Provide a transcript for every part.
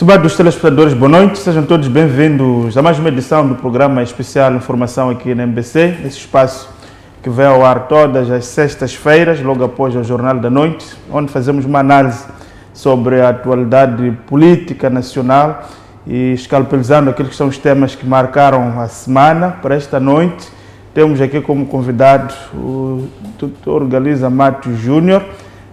Estimados telespectadores, boa noite, sejam todos bem-vindos a mais uma edição do programa especial Informação aqui na MBC, esse espaço que vem ao ar todas as sextas-feiras, logo após o Jornal da Noite, onde fazemos uma análise sobre a atualidade política nacional e escalpelizando aqueles que são os temas que marcaram a semana. Para esta noite, temos aqui como convidado o Dr. Galiza Matos Júnior,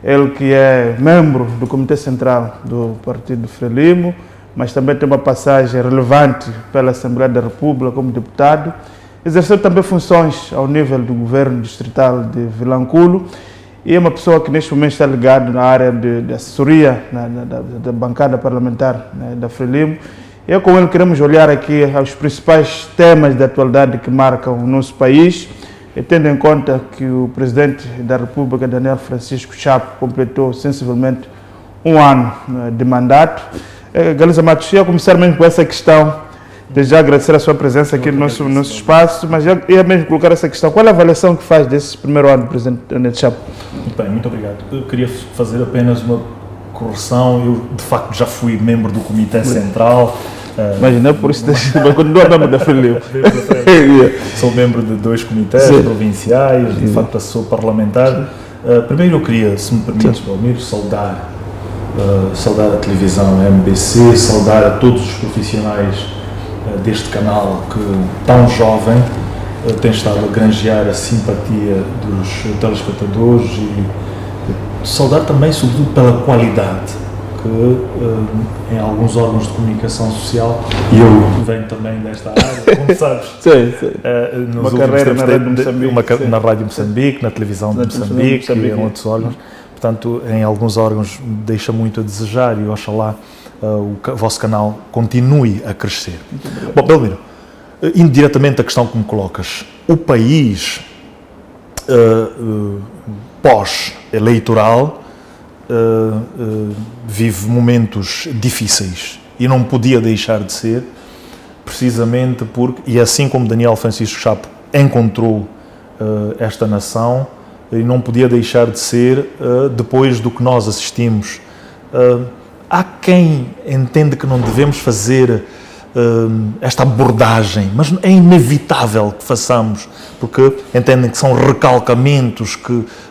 ele que é membro do Comitê Central do Partido Frelimo, mas também tem uma passagem relevante pela Assembleia da República como deputado. Exerceu também funções ao nível do governo distrital de Vilanculo e é uma pessoa que neste momento está ligada na área de assessoria da bancada parlamentar, né, da Frelimo. E com ele queremos olhar aqui aos principais temas da atualidade que marcam o nosso país, e tendo em conta que o Presidente da República, Daniel Francisco Chapo, completou sensivelmente um ano de mandato. Galiza Matos, ia começar mesmo com essa questão, desde já agradecer a sua presença aqui no nosso espaço, mas ia mesmo colocar essa questão. Qual é a avaliação que faz desse primeiro ano do Presidente Daniel Chapo? Muito bem, muito obrigado. Eu queria fazer apenas uma correção. Eu, de facto, já fui membro do Comitê Central. Imagina, por isso vai continuar membro da Frelimo. Sou membro de 2 comitês provinciais, de facto assessor parlamentar. Primeiro eu queria, se me permites, Belmiro, saudar a televisão a MBC, saudar a todos os profissionais deste canal que, tão jovem, tem estado a granjear a simpatia dos telespectadores e saudar também, sobretudo, pela qualidade que em alguns órgãos de comunicação social, e eu venho também desta área, como sabes, uma carreira na Rádio Moçambique, na Rádio Moçambique, na televisão de Moçambique e em outros órgãos. Portanto, em alguns órgãos deixa muito a desejar e oxalá o vosso canal continue a crescer. Bom, Belmiro, indiretamente a questão que me colocas, o país pós-eleitoral vive momentos difíceis e não podia deixar de ser, precisamente porque, e assim como Daniel Francisco Chapo encontrou esta nação, e não podia deixar de ser depois do que nós assistimos. Há quem entende que não devemos fazer esta abordagem, mas é inevitável que façamos, porque entendem que são recalcamentos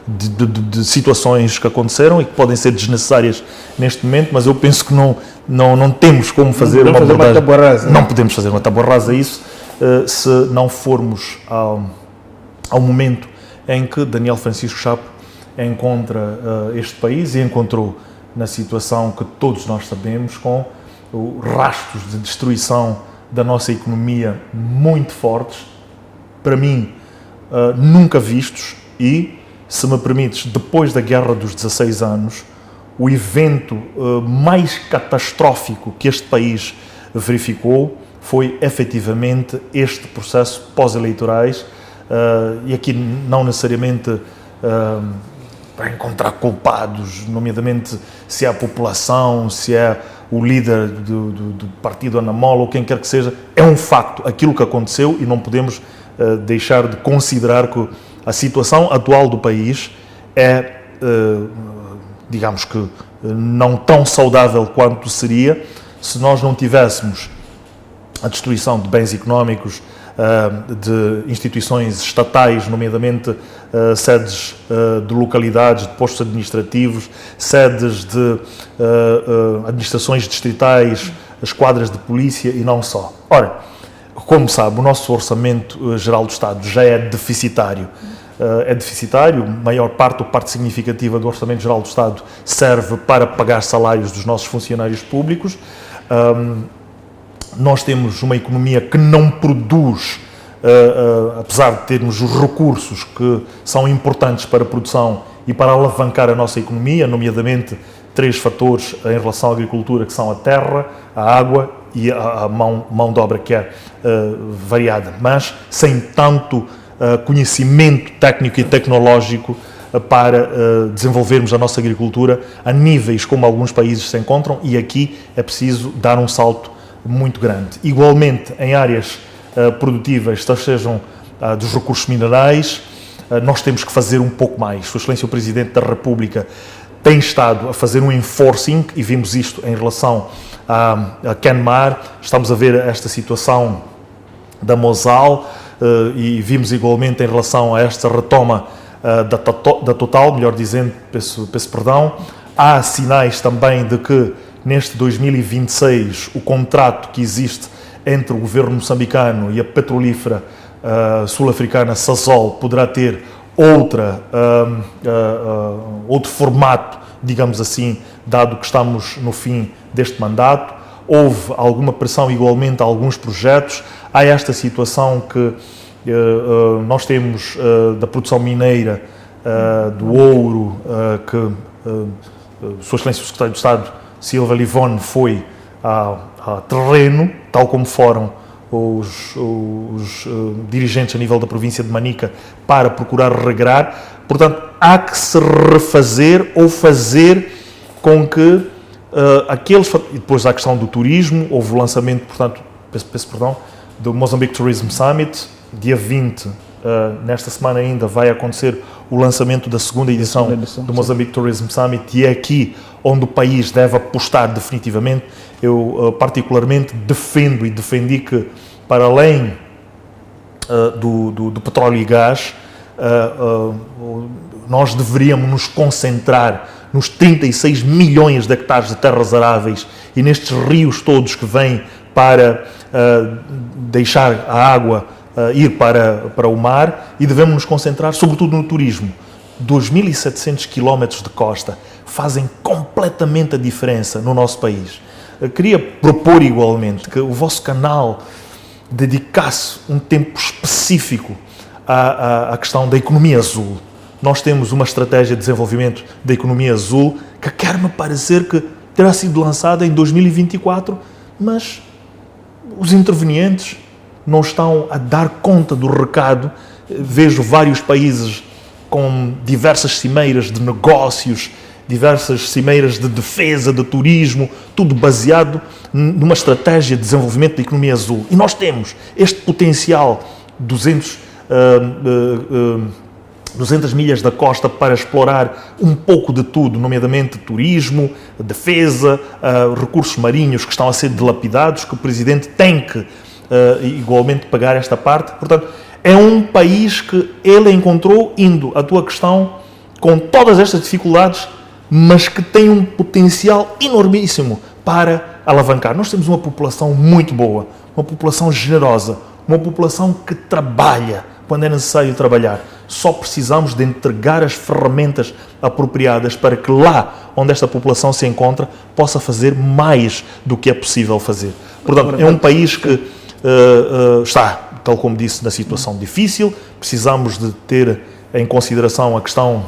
de situações que aconteceram e que podem ser desnecessárias neste momento, mas eu penso que não temos como fazer uma abordagem. Não podemos fazer uma tábua rasa a isso se não formos ao momento em que Daniel Francisco Chapo encontra este país e encontrou na situação que todos nós sabemos, com rastros de destruição da nossa economia muito fortes, para mim nunca vistos, e, se me permites, depois da Guerra dos 16 anos, o evento mais catastrófico que este país verificou foi efetivamente este processo pós-eleitorais, e aqui não necessariamente para encontrar culpados, nomeadamente se é a população, se é o líder do partido Anamola ou quem quer que seja, é um facto aquilo que aconteceu e não podemos deixar de considerar que a situação atual do país é, digamos que, não tão saudável quanto seria se nós não tivéssemos a destruição de bens económicos, de instituições estatais, nomeadamente sedes de localidades, de postos administrativos, sedes de administrações distritais, as quadras de polícia e não só. Ora, como sabe, o nosso Orçamento Geral do Estado já é deficitário. A maior parte ou parte significativa do Orçamento Geral do Estado serve para pagar salários dos nossos funcionários públicos. Nós temos uma economia que não produz, apesar de termos os recursos que são importantes para a produção e para alavancar a nossa economia, nomeadamente 3 fatores em relação à agricultura, que são a terra, a água e a mão de obra, que é variada, mas sem tanto conhecimento técnico e tecnológico para desenvolvermos a nossa agricultura a níveis como alguns países se encontram, e aqui é preciso dar um salto muito grande. Igualmente, em áreas produtivas, sejam dos recursos minerais, nós temos que fazer um pouco mais. Sua Excelência o Presidente da República tem estado a fazer um enforcing, e vimos isto em relação a Canmar, estamos a ver esta situação da Mosal, e vimos igualmente em relação a esta retoma da Total, melhor dizendo, peço perdão. Há sinais também de que neste 2026 o contrato que existe entre o governo moçambicano e a petrolífera sul-africana Sasol poderá ter outro formato, digamos assim, dado que estamos no fim deste mandato. Houve alguma pressão igualmente a alguns projetos. Há esta situação que nós temos da produção mineira do ouro, que Sua Excelência o Secretário de Estado Silva Livone foi a terreno, tal como foram os dirigentes a nível da província de Manica, para procurar regrar. Portanto, há que se refazer ou fazer com que aqueles... E depois há a questão do turismo, houve o lançamento, portanto, peço perdão, do Mozambique Tourism Summit, dia 20, nesta semana ainda vai acontecer o lançamento da segunda edição do Mozambique Tourism Summit, e é aqui onde o país deve apostar definitivamente. Eu particularmente defendo e defendi que, para além do petróleo e gás, nós deveríamos nos concentrar nos 36 milhões de hectares de terras aráveis e nestes rios todos que vêm para deixar a água ir para o mar, e devemos nos concentrar sobretudo no turismo. 2.700 quilómetros de costa fazem completamente a diferença no nosso país. Eu queria propor igualmente que o vosso canal dedicasse um tempo específico à questão da economia azul. Nós temos uma estratégia de desenvolvimento da economia azul que quer-me parecer que terá sido lançada em 2024, mas os intervenientes não estão a dar conta do recado. Vejo vários países com diversas cimeiras de negócios, diversas cimeiras de defesa, de turismo, tudo baseado numa estratégia de desenvolvimento da economia azul. E nós temos este potencial, 200 milhas da costa, para explorar um pouco de tudo, nomeadamente turismo, defesa, recursos marinhos que estão a ser dilapidados, que o Presidente tem que igualmente pagar esta parte. Portanto, é um país que ele encontrou, indo à tua questão, com todas estas dificuldades, mas que tem um potencial enormíssimo para alavancar. Nós temos uma população muito boa, uma população generosa, uma população que trabalha quando é necessário trabalhar. Só precisamos de entregar as ferramentas apropriadas para que lá onde esta população se encontra possa fazer mais do que é possível fazer. Portanto, é um país que está, tal como disse, na situação difícil. Precisamos de ter em consideração a questão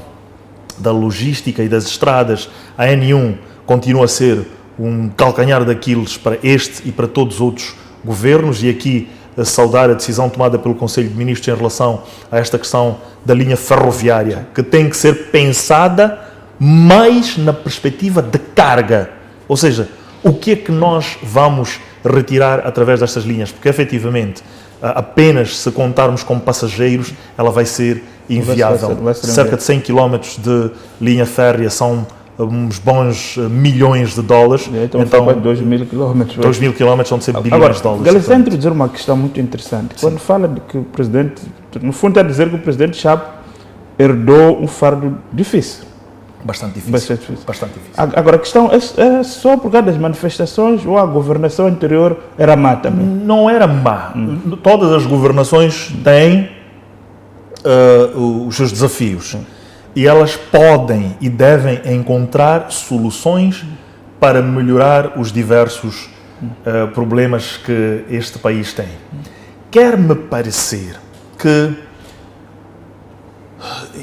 da logística e das estradas. A N1 continua a ser um calcanhar de Aquiles para este e para todos os outros governos, e aqui saudar a decisão tomada pelo Conselho de Ministros em relação a esta questão da linha ferroviária, que tem que ser pensada mais na perspectiva de carga, ou seja, o que é que nós vamos retirar através destas linhas, porque efetivamente apenas se contarmos com passageiros ela vai ser inviável. Cerca de 100 km de linha férrea são uns bons milhões de dólares. Então 2.000 km. 2.000 km vão ser bilhões Agora, de dólares. Galera, está a introduzir uma questão muito interessante. Quando fala de que o Presidente, no fundo está a dizer que o Presidente Chap herdou um fardo difícil. Bastante difícil. Bastante difícil. Agora, a questão é só por causa das manifestações, ou a governação anterior era má também? Não era má. Todas as governações têm os seus desafios. E elas podem e devem encontrar soluções para melhorar os diversos problemas que este país tem. Quer-me parecer que,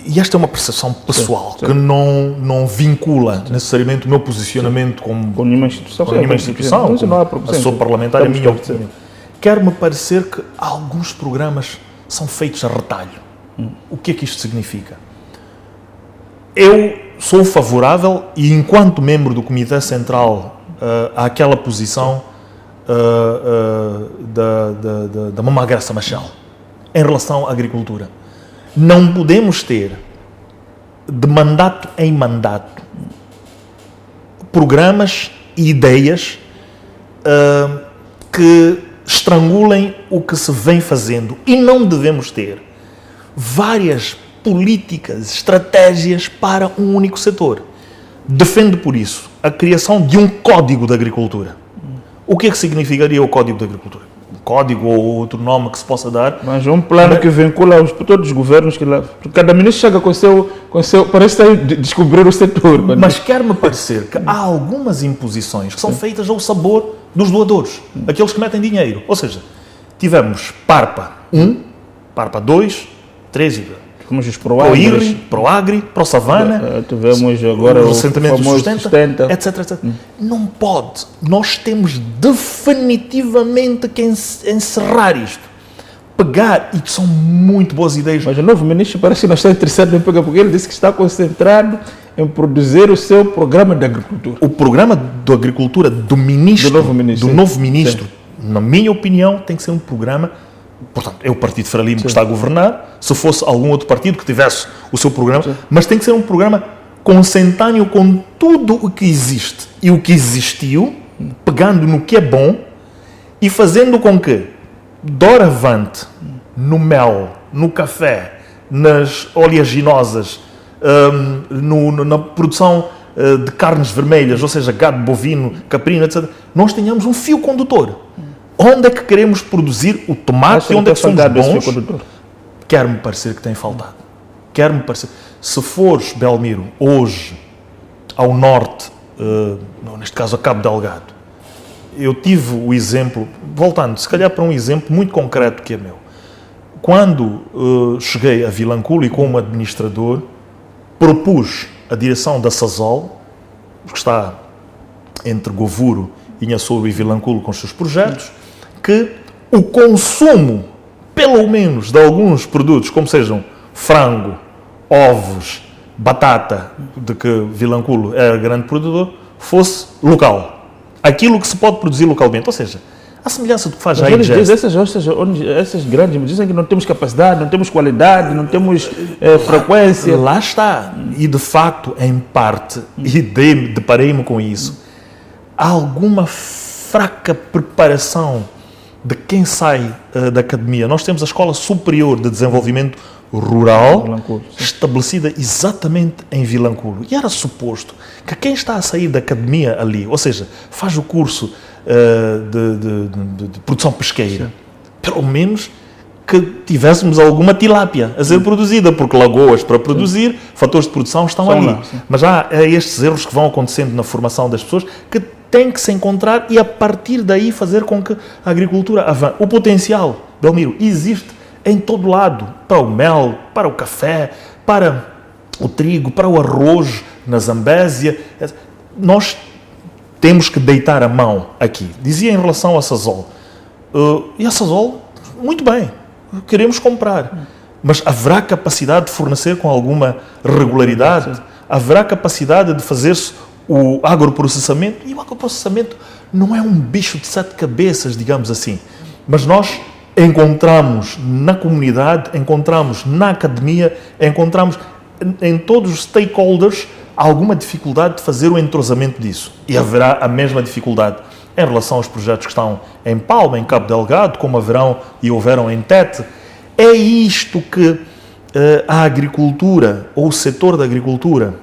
e esta é uma percepção pessoal, que não vincula necessariamente o meu posicionamento com nenhuma instituição, a sua parlamentar, a minha opinião. Quer-me parecer que alguns programas são feitos a retalho. O que é que isto significa? Eu sou favorável, e enquanto membro do Comitê Central, àquela posição da Mama Graça Machel em relação à agricultura. Não podemos ter, de mandato em mandato, programas e ideias que estrangulem o que se vem fazendo. E não devemos ter várias políticas, estratégias para um único setor. Defendo, por isso, a criação de um Código da Agricultura. O que é que significaria o Código da Agricultura? Um código ou outro nome que se possa dar. Mas um plano que vincula todos os governos, que lá, cada ministro chega com o seu parece descobrir o setor. Mas quer-me parecer que há algumas imposições que são feitas ao sabor dos doadores, aqueles que metem dinheiro. Ou seja, tivemos PARPA 1, PARPA 2, 3 e Tivemos os ProAgri, ProAgri, ProSavana, tivemos agora o recentemente famoso Sustenta. etc. Não pode. Nós temos definitivamente que encerrar isto. Pegar, e que são muito boas ideias. Mas o novo ministro parece que não está interessado em pegar, porque ele disse que está concentrado em produzir o seu programa de agricultura. O programa de agricultura do novo ministro, na minha opinião, tem que ser um programa. Portanto, é o Partido Frelimo que está a governar. Se fosse algum outro partido que tivesse o seu programa, mas tem que ser um programa consentâneo com tudo o que existe e o que existiu, pegando no que é bom e fazendo com que, doravante, no mel, no café, nas oleaginosas, na produção de carnes vermelhas, ou seja, gado bovino, caprino, etc., nós tenhamos um fio condutor. Onde é que queremos produzir o tomate e onde é que somos bons? Quer-me parecer que tem faltado. Quer-me parecer. Se fores, Belmiro, hoje, ao norte, neste caso a Cabo Delgado, eu tive o exemplo, voltando, se calhar para um exemplo muito concreto que é meu. Quando cheguei a Vilanculo e como administrador, propus a direção da Sasol, que está entre Govuro, Inhaçouro e Vilanculo com os seus projetos, que o consumo, pelo menos, de alguns produtos, como sejam frango, ovos, batata, de que Vilanculo é grande produtor, fosse local. Aquilo que se pode produzir localmente. Ou seja, a semelhança do que faz a IGES. Essas grandes dizem que não temos capacidade, não temos qualidade, não temos frequência. Lá está. E, de facto, em parte, e deparei-me com isso, há alguma fraca preparação de quem sai da academia. Nós temos a Escola Superior de Desenvolvimento Rural, estabelecida exatamente em Vilanculo. E era suposto que quem está a sair da academia ali, ou seja, faz o curso de produção pesqueira, pelo menos que tivéssemos alguma tilápia a ser produzida, porque lagoas para produzir, fatores de produção estão ali. Mas há estes erros que vão acontecendo na formação das pessoas que têm que se encontrar e a partir daí fazer com que a agricultura avance. O potencial, Belmiro, existe em todo lado, para o mel, para o café, para o trigo, para o arroz, na Zambésia. Nós temos que deitar a mão aqui. Dizia em relação à Sasol. E a Sasol, muito bem, queremos comprar. Mas haverá capacidade de fornecer com alguma regularidade? Haverá capacidade de fazer-se o agroprocessamento? E o agroprocessamento não é um bicho de 7 cabeças, digamos assim. Mas nós encontramos na comunidade, encontramos na academia, encontramos em todos os stakeholders alguma dificuldade de fazer o entrosamento disso. E haverá a mesma dificuldade em relação aos projetos que estão em Palma, em Cabo Delgado, como haverão e houveram em Tete. É isto que a agricultura, ou o setor da agricultura,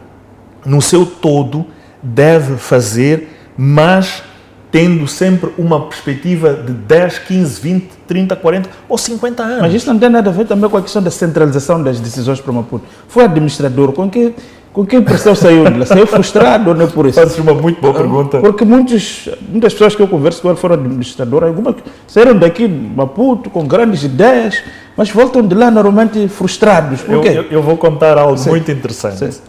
no seu todo, deve fazer, mas tendo sempre uma perspectiva de 10, 15, 20, 30, 40 ou 50 anos. Mas isso não tem nada a ver também com a questão da centralização das decisões para Maputo. Foi administrador, com que impressão saiu de lá? Saiu frustrado ou não é por isso? Fazes uma muito boa pergunta. Porque muitas pessoas que eu converso com ele foram administradores, algumas saíram daqui de Maputo com grandes ideias, mas voltam de lá normalmente frustrados. Por quê? Eu vou contar algo muito interessante.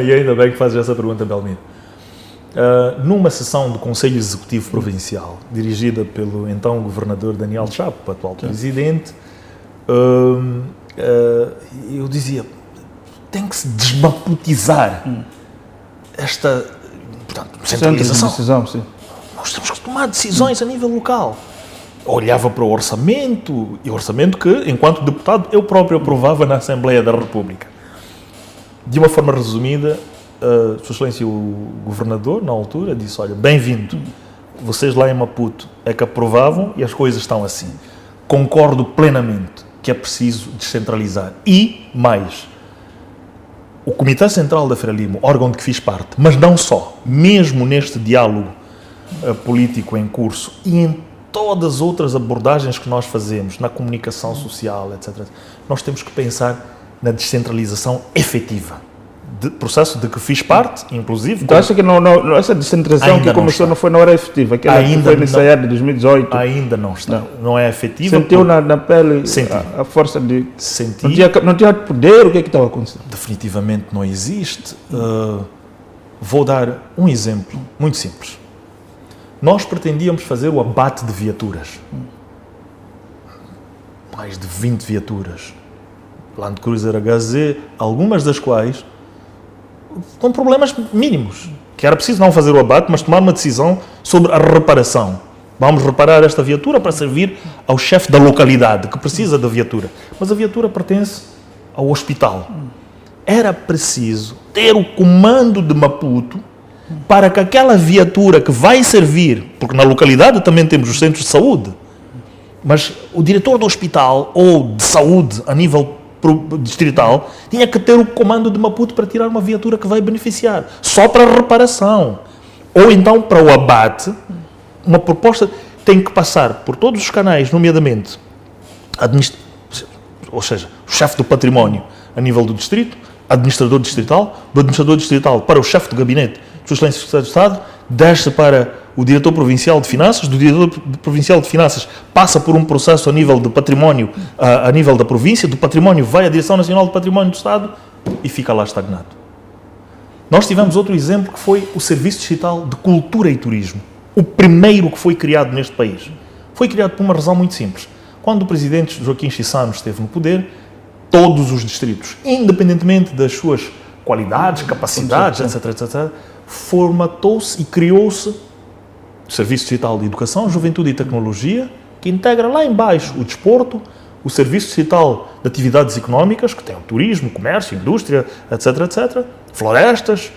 E ainda bem que fazes essa pergunta, Belmiro. Numa sessão do Conselho Executivo Provincial, dirigida pelo então governador Daniel Chapo, atual presidente, eu dizia, tem que se desmaputizar esta, portanto, centralização. Nós temos que tomar decisões a nível local. Olhava para o orçamento, e orçamento que, enquanto deputado, eu próprio aprovava na Assembleia da República. De uma forma resumida, Sua Excelência, o governador, na altura, disse, olha, bem-vindo, vocês lá em Maputo é que aprovavam e as coisas estão assim. Concordo plenamente que é preciso descentralizar. E, mais, o Comitê Central da Frelimo, órgão de que fiz parte, mas não só, mesmo neste diálogo político em curso e em todas as outras abordagens que nós fazemos, na comunicação social, etc., nós temos que pensar na descentralização efetiva. Processo de que fiz parte, inclusive... Então acha que essa descentralização que começou não foi na hora efetiva? Aquela ainda que foi ensaiada em 2018? Ainda não está. Não é efetiva. Sentiu na pele a força de... Senti. Não tinha poder? O que é que estava acontecendo? Definitivamente não existe. Vou dar um exemplo muito simples. Nós pretendíamos fazer o abate de viaturas. Mais de 20 viaturas. Land Cruiser HZ, algumas das quais com problemas mínimos, que era preciso não fazer o abate, mas tomar uma decisão sobre a reparação. Vamos reparar esta viatura para servir ao chefe da localidade, que precisa da viatura. Mas a viatura pertence ao hospital. Era preciso ter o comando de Maputo para que aquela viatura que vai servir, porque na localidade também temos os centros de saúde, mas o diretor do hospital ou de saúde a nível distrital, tinha que ter o comando de Maputo para tirar uma viatura que vai beneficiar, só para a reparação. Ou então para o abate, uma proposta tem que passar por todos os canais, nomeadamente, ou seja, o chefe do património a nível do distrito, administrador distrital, do administrador distrital para o chefe do gabinete do Excelência Secretário de Estado, desce para o diretor provincial de finanças, do diretor provincial de finanças passa por um processo a nível de património, a nível da província, do património vai à Direção Nacional do Património do Estado e fica lá estagnado. Nós tivemos outro exemplo que foi o Serviço Distrital de Cultura e Turismo, o primeiro que foi criado neste país. Foi criado por uma razão muito simples. Quando o presidente Joaquim Chissano esteve no poder, todos os distritos, independentemente das suas qualidades, capacidades, etc., formatou-se e criou-se o Serviço Distrital de Educação, Juventude e Tecnologia, que integra lá em baixo o desporto, o Serviço Distrital de Atividades Económicas, que tem o turismo, comércio, indústria, etc., florestas,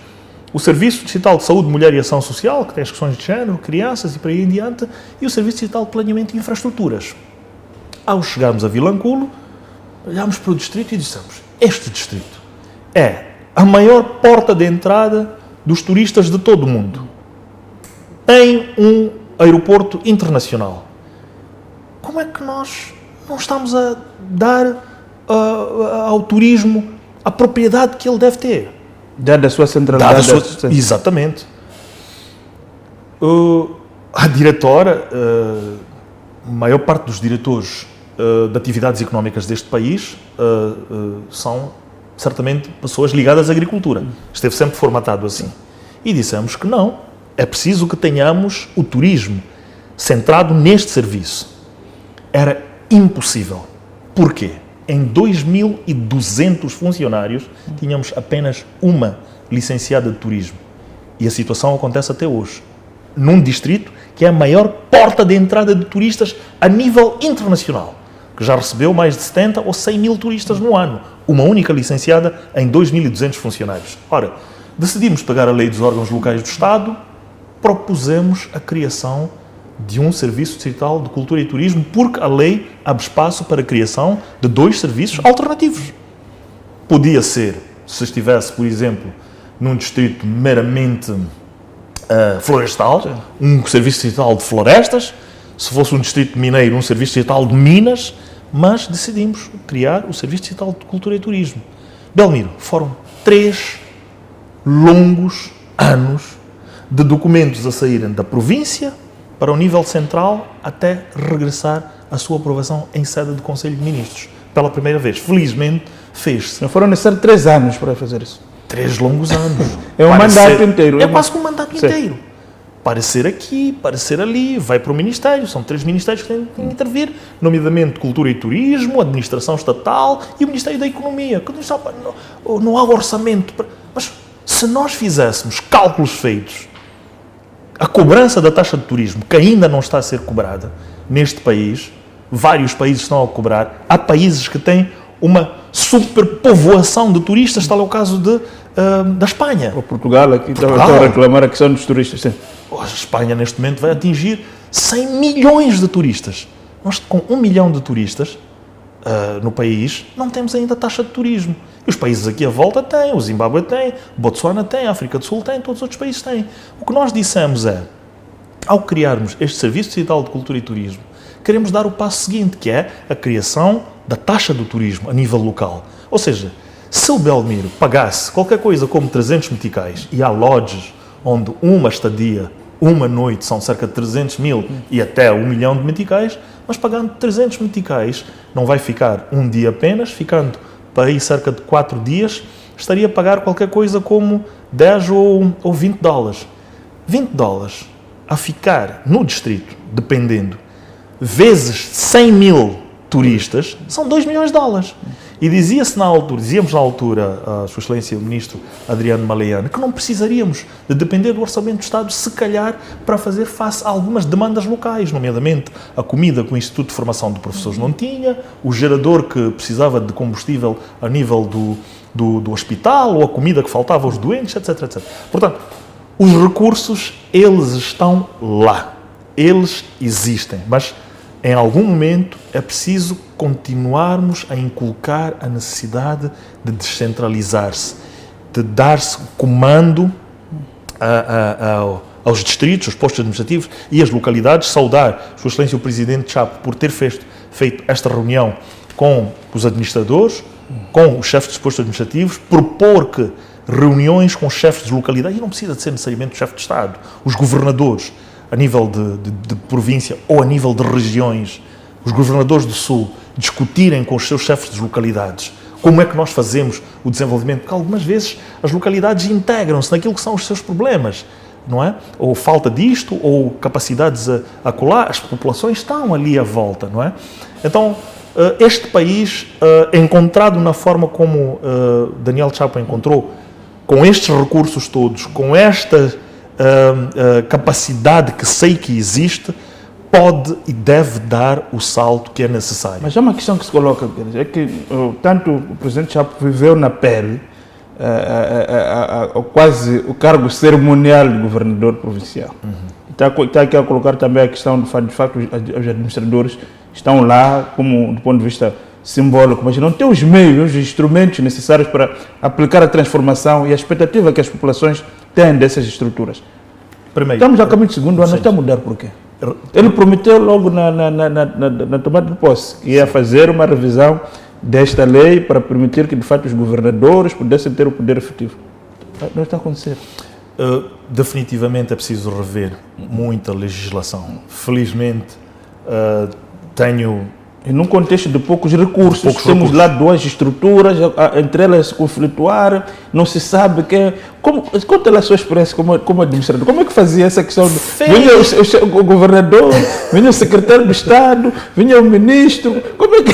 o Serviço Distrital de Saúde, Mulher e Ação Social, que tem as questões de género, crianças e por aí em diante, e o Serviço Distrital de Planeamento e Infraestruturas. Ao chegarmos a Vilanculo, olhámos para o distrito e dissemos, este distrito é a maior porta de entrada dos turistas de todo o mundo. Tem um aeroporto internacional. Como é que nós não estamos a dar ao turismo a propriedade que ele deve ter? Dada a sua centralidade. Exatamente. A diretora, a maior parte dos diretores de atividades económicas deste país são certamente pessoas ligadas à agricultura. Esteve sempre formatado assim. E dissemos que não, é preciso que tenhamos o turismo centrado neste serviço. Era impossível. Porquê? Em 2.200 funcionários, tínhamos apenas uma licenciada de turismo. E a situação acontece até hoje. Num distrito que é a maior porta de entrada de turistas a nível internacional, que já recebeu mais de 70 ou 100 mil turistas no ano. Uma única licenciada em 2.200 funcionários. Ora, decidimos pegar a lei dos órgãos locais do Estado, propusemos a criação de um Serviço Distrital de Cultura e Turismo, porque a lei abre espaço para a criação de 2 serviços alternativos. Podia ser, se estivesse, por exemplo, num distrito meramente florestal, um Serviço Distrital de Florestas, se fosse um distrito mineiro, um Serviço Distrital de Minas, mas decidimos criar o Serviço Distrital de Cultura e Turismo. Belmiro, foram 3 longos anos de documentos a saírem da província para o nível central até regressar à sua aprovação em sede de Conselho de Ministros. Pela primeira vez. Felizmente, fez-se. Não foram necessários 3 anos para fazer isso? 3 longos anos. É um mandato inteiro. É quase que um mandato inteiro. Parecer aqui, parecer ali, vai para o Ministério. São 3 ministérios que têm que intervir, nomeadamente Cultura e Turismo, Administração Estatal e o Ministério da Economia. Que não há orçamento. Mas se nós fizéssemos cálculos feitos, a cobrança da taxa de turismo, que ainda não está a ser cobrada neste país, vários países estão a cobrar, há países que têm uma superpovoação de turistas, tal é o caso da Espanha. O Portugal aqui estava a reclamar a questão dos turistas. Sim. A Espanha, neste momento, vai atingir 100 milhões de turistas. Nós, com 1 milhão de turistas no país, não temos ainda taxa de turismo. E os países aqui à volta têm, o Zimbábue tem, Botsuana tem, a África do Sul tem, todos os outros países têm. O que nós dissemos é, ao criarmos este Serviço Distrital de Cultura e Turismo, queremos dar o passo seguinte, que é a criação da taxa do turismo a nível local. Ou seja, se o Belmiro pagasse qualquer coisa como 300 meticais, e há lodges onde uma estadia, uma noite, são cerca de 300 mil e até 1 milhão de meticais, mas pagando 300 meticais, não vai ficar um dia apenas, ficando para aí cerca de 4 dias, estaria a pagar qualquer coisa como 10 ou 20 dólares. 20 dólares a ficar no distrito, dependendo, vezes 100 mil turistas, são 2 milhões de dólares. E dizíamos na altura, a Sua Excelência o Ministro Adriano Maleano, que não precisaríamos de depender do Orçamento do Estado, se calhar, para fazer face a algumas demandas locais, nomeadamente a comida que o Instituto de Formação de Professores não tinha, o gerador que precisava de combustível a nível do hospital, ou a comida que faltava aos doentes, etc, etc. Portanto, os recursos, eles estão lá. Eles existem, mas em algum momento é preciso continuarmos a inculcar a necessidade de descentralizar-se, de dar-se comando aos distritos, aos postos administrativos e às localidades. Saudar Sua Excelência o Presidente Chapo por ter feito esta reunião com os administradores, com os chefes dos postos administrativos, propor que reuniões com os chefes de localidade, e não precisa de ser necessariamente o chefe de Estado, os governadores, a nível de província ou a nível de regiões, os governadores do Sul discutirem com os seus chefes de localidades como é que nós fazemos o desenvolvimento, porque algumas vezes as localidades integram-se naquilo que são os seus problemas, não é? Ou falta disto, ou capacidades a colar, as populações estão ali à volta, não é? Então, este país, encontrado na forma como Daniel Chapo encontrou, com estes recursos todos, com esta capacidade que sei que existe, pode e deve dar o salto que é necessário. Mas há uma questão que se coloca, é que tanto o Presidente Chapo viveu na pele quase o cargo cerimonial de governador provincial. Está aqui a colocar também a questão de facto os administradores estão lá como do ponto de vista simbólico, mas não têm os meios, os instrumentos necessários para aplicar a transformação e a expectativa que as populações têm dessas estruturas. Primeiro, estamos a caminho do segundo ano, está a mudar por quê? Ele prometeu logo na tomada de posse que ia fazer uma revisão desta lei para permitir que, de fato, os governadores pudessem ter o poder efetivo. Não está a acontecer. Definitivamente é preciso rever muita legislação. Felizmente, tenho... E num contexto de poucos recursos, temos lá duas estruturas, entre elas se conflituar, não se sabe quem... Conta lá a sua experiência como administrador. Como é que fazia essa questão? Vinha o governador, vinha o secretário do Estado, vinha o ministro. Como é que...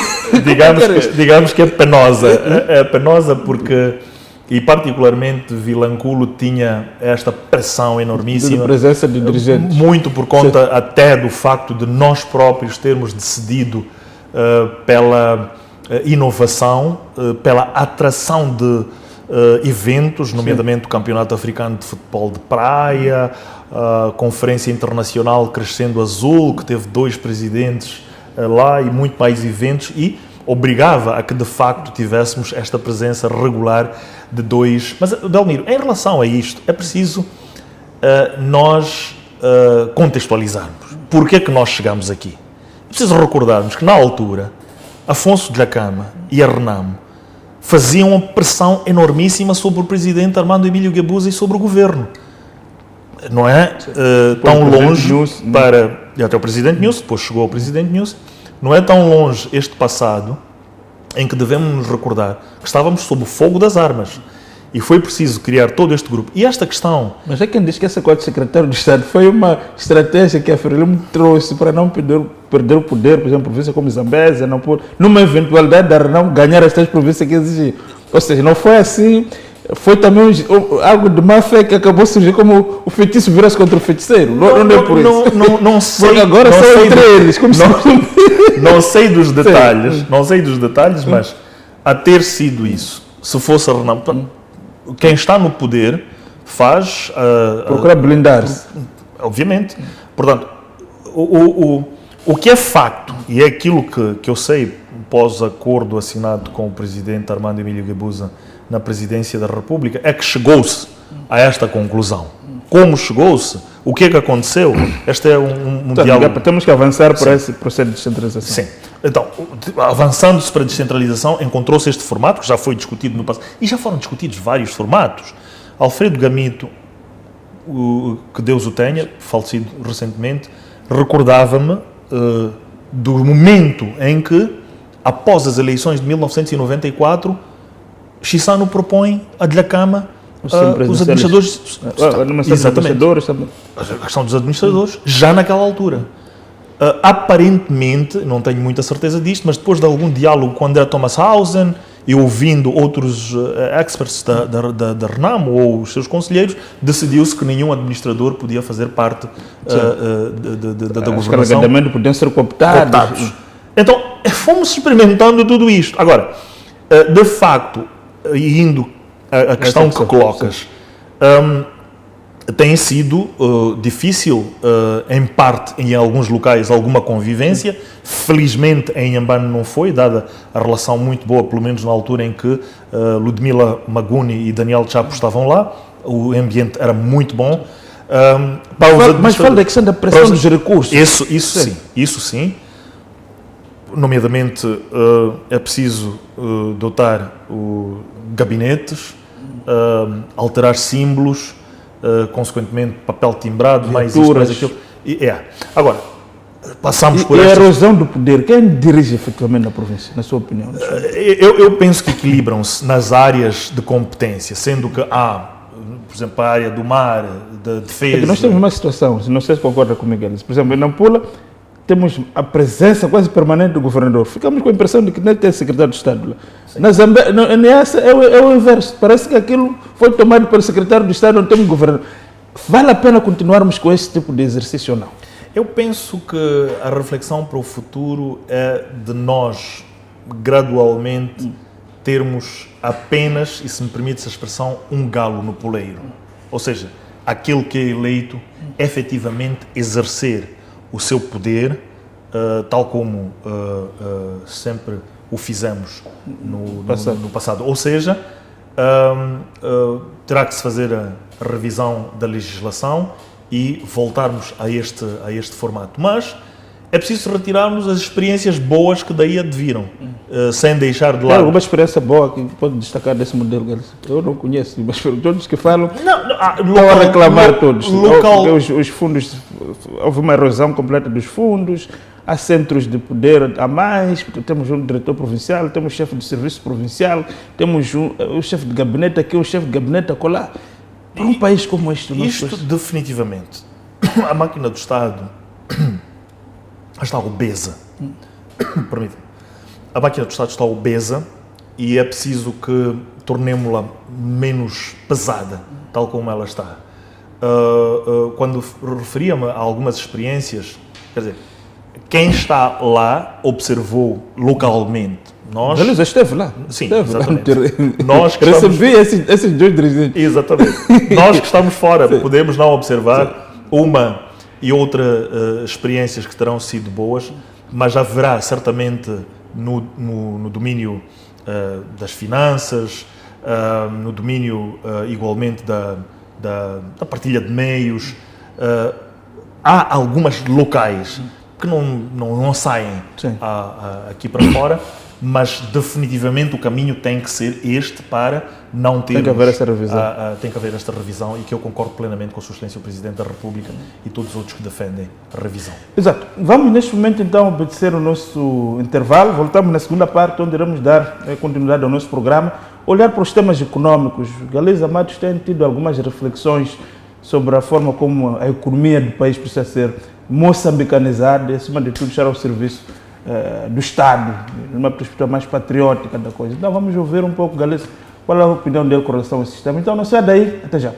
digamos que é penosa. É penosa porque, e particularmente, Vilanculo tinha esta pressão enormíssima. De presença de dirigentes. Muito por conta até do facto de nós próprios termos decidido pela inovação, pela atração de eventos, nomeadamente o Campeonato Africano de Futebol de Praia, a Conferência Internacional Crescendo Azul, que teve 2 presidentes lá e muito mais eventos, e obrigava a que de facto tivéssemos esta presença regular de 2. Mas, Delmiro, em relação a isto, é preciso nós contextualizarmos. Porquê é que nós chegamos aqui? É preciso recordarmos que, na altura, Afonso Dhlakama e a Renamo faziam uma pressão enormíssima sobre o presidente Armando Emílio Guebuza e sobre o governo. Não é tão longe para... E até o presidente Nussi, depois chegou ao presidente Nussi, não é tão longe este passado em que devemos nos recordar que estávamos sob o fogo das armas. E foi preciso criar todo este grupo. E esta questão... Mas é quem diz que essa coisa de secretário de Estado foi uma estratégia que a Frelimo trouxe para não perder o poder, por exemplo, província como Zambésia, não pôr, numa eventualidade de não ganhar estas províncias que exigiam. Ou seja, não foi assim, foi também algo de má fé que acabou surgindo como o feitiço virou-se contra o feiticeiro. Não é por isso. Não sei. Porque agora são entre eles. Como não sei dos detalhes, mas a ter sido isso. Se fosse a Renamo, quem está no poder faz... Procura blindar-se. Obviamente. Portanto, o que é facto, e é aquilo que eu sei pós-acordo assinado com o presidente Armando Emílio Guebuza na presidência da República, é que chegou-se a esta conclusão. Como chegou-se? O que é que aconteceu? Este é um diálogo... Temos que avançar para esse processo de descentralização. Sim. Então, avançando-se para a descentralização, encontrou-se este formato, que já foi discutido no passado, e já foram discutidos vários formatos. Alfredo Gamito, que Deus o tenha, falecido recentemente, recordava-me do momento em que, após as eleições de 1994, Chissano propõe a Dhlakama os administradores. Exatamente. A questão dos administradores, já naquela altura. Aparentemente, não tenho muita certeza disto, mas depois de algum diálogo com André Thomas-Hausen e ouvindo outros experts da Renamo ou os seus conselheiros, decidiu-se que nenhum administrador podia fazer parte da governação. Os carregamentos podiam ser cooptados. Então, fomos experimentando tudo isto. Agora, de facto, indo à questão que colocas, tem sido difícil, em parte, em alguns locais, alguma convivência. Felizmente, em Inhambane não foi, dada a relação muito boa, pelo menos na altura em que Ludmila Maguni e Daniel Chapo estavam lá. O ambiente era muito bom. Mas fala da questão da pressão dos recursos. Isso sim. Nomeadamente, é preciso dotar gabinetes, alterar símbolos, consequentemente papel timbrado, mais isto, mais aquilo. Agora, passamos por a erosão do poder, quem dirige efetivamente na província, na sua opinião? Eu penso que equilibram-se nas áreas de competência, sendo que há, por exemplo, a área do mar, da defesa... nós temos uma situação, não sei se concorda comigo, por exemplo, em Nampula, temos a presença quase permanente do governador. Ficamos com a impressão de que nem tem secretário de Estado lá. Na Zambésia, é o inverso. Parece que aquilo foi tomado pelo secretário de Estado, não temos governador. Vale a pena continuarmos com esse tipo de exercício ou não? Eu penso que a reflexão para o futuro é de nós, gradualmente, termos apenas, e se me permite essa expressão, um galo no poleiro. Ou seja, aquele que é eleito, efetivamente exercer o seu poder, tal como sempre o fizemos no passado. Ou seja, terá que se fazer a revisão da legislação e voltarmos a este formato. Mas é preciso retirarmos as experiências boas que daí adviram, sem deixar de lado. Tem alguma experiência boa que pode destacar desse modelo? Eu não conheço, mas todos que falam estão a reclamar todos. Os fundos, houve uma erosão completa dos fundos, há centros de poder a mais, porque temos um diretor provincial, temos chefe de serviço provincial, temos o chefe de gabinete aqui, o chefe de gabinete acolá. Para um país como este... Isto definitivamente, a máquina do Estado... está obesa. Permita-me. A máquina do Estado está obesa e é preciso que tornemos-la menos pesada, tal como ela está. Quando referia-me a algumas experiências, quer dizer, quem está lá observou localmente. Nós esteve lá. Sim, esteve exatamente. Lá. Nós que recebi esses dois dirigentes. Exatamente. Nós que estamos fora, podemos não observar uma e outras experiências que terão sido boas, mas haverá certamente no domínio das finanças, no domínio igualmente da partilha de meios. Há algumas locais que não saem aqui para fora, mas definitivamente o caminho tem que ser este para não ter... Tem que haver esta revisão. Tem que haver esta revisão e que eu concordo plenamente com a sua excelência o Presidente da República e todos os outros que defendem a revisão. Exato. Vamos neste momento então obedecer o nosso intervalo. Voltamos na segunda parte onde iremos dar continuidade ao nosso programa, olhar para os temas econômicos. Galiza Matos tem tido algumas reflexões sobre a forma como a economia do país precisa ser moçambicanizada e, acima de tudo, estar ao serviço do Estado, numa perspectiva mais patriótica da coisa. Então vamos ouvir um pouco, Galiza, qual é a opinião dele com relação ao sistema. Então não saia daí, até já.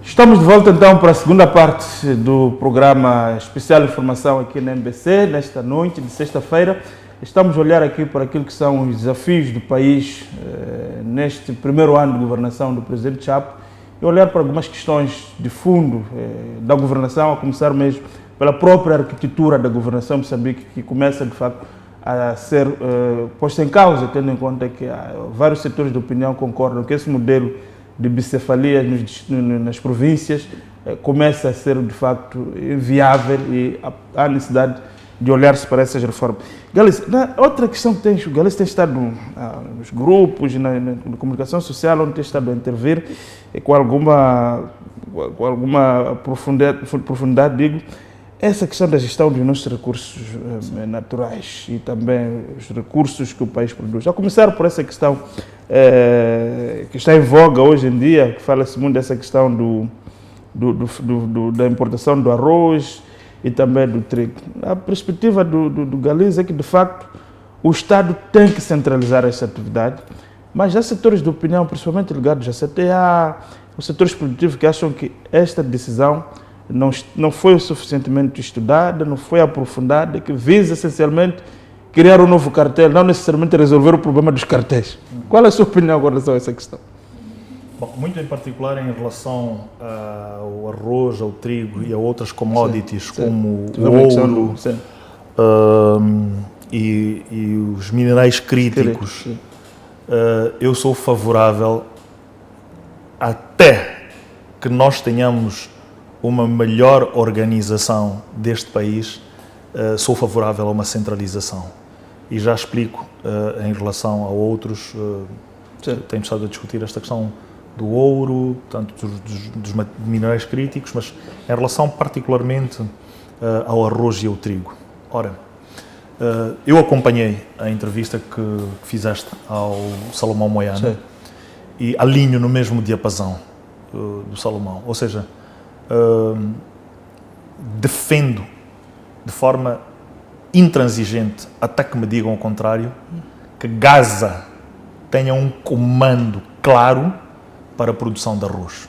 Estamos de volta então para a segunda parte do programa Especial Informação aqui na MBC, nesta noite de sexta-feira. Estamos a olhar aqui para aquilo que são os desafios do país neste primeiro ano de governação do Presidente Chapo e olhar para algumas questões de fundo da governação, a começar mesmo pela própria arquitetura da governação de Moçambique, que começa de facto a ser posta em causa, tendo em conta que vários setores de opinião concordam que esse modelo de bicefalia nas províncias começa a ser de facto inviável e há necessidade de olhar-se para essas reformas. Galice, outra questão que o Galice tem estado nos grupos, na comunicação social, onde tem estado a intervir, com alguma profundidade, digo, essa questão da gestão dos nossos recursos naturais e também os recursos que o país produz. A começar por essa questão que está em voga hoje em dia, que fala-se muito dessa questão da importação do arroz e também do trigo. A perspectiva do Galiza é que, de facto, o Estado tem que centralizar essa atividade, mas há setores de opinião, principalmente ligados à CTA, os setores produtivos que acham que esta decisão não foi o suficientemente estudada, não foi aprofundada, que visa essencialmente criar um novo cartel, não necessariamente resolver o problema dos cartéis. Qual é a sua opinião com relação a essa questão? Bom, muito em particular em relação ao arroz, ao trigo e a outras commodities, como o ouro e os minerais críticos, eu sou favorável até que nós tenhamos uma melhor organização deste país, sou favorável a uma centralização. E já explico em relação a outros, temos estado a discutir esta questão do ouro, tanto dos minerais críticos, mas em relação particularmente ao arroz e ao trigo. Ora, eu acompanhei a entrevista que fizeste ao Salomão Moiana e alinho no mesmo diapasão do Salomão, ou seja, defendo de forma intransigente, até que me digam o contrário, que Gaza tenha um comando claro para a produção de arroz.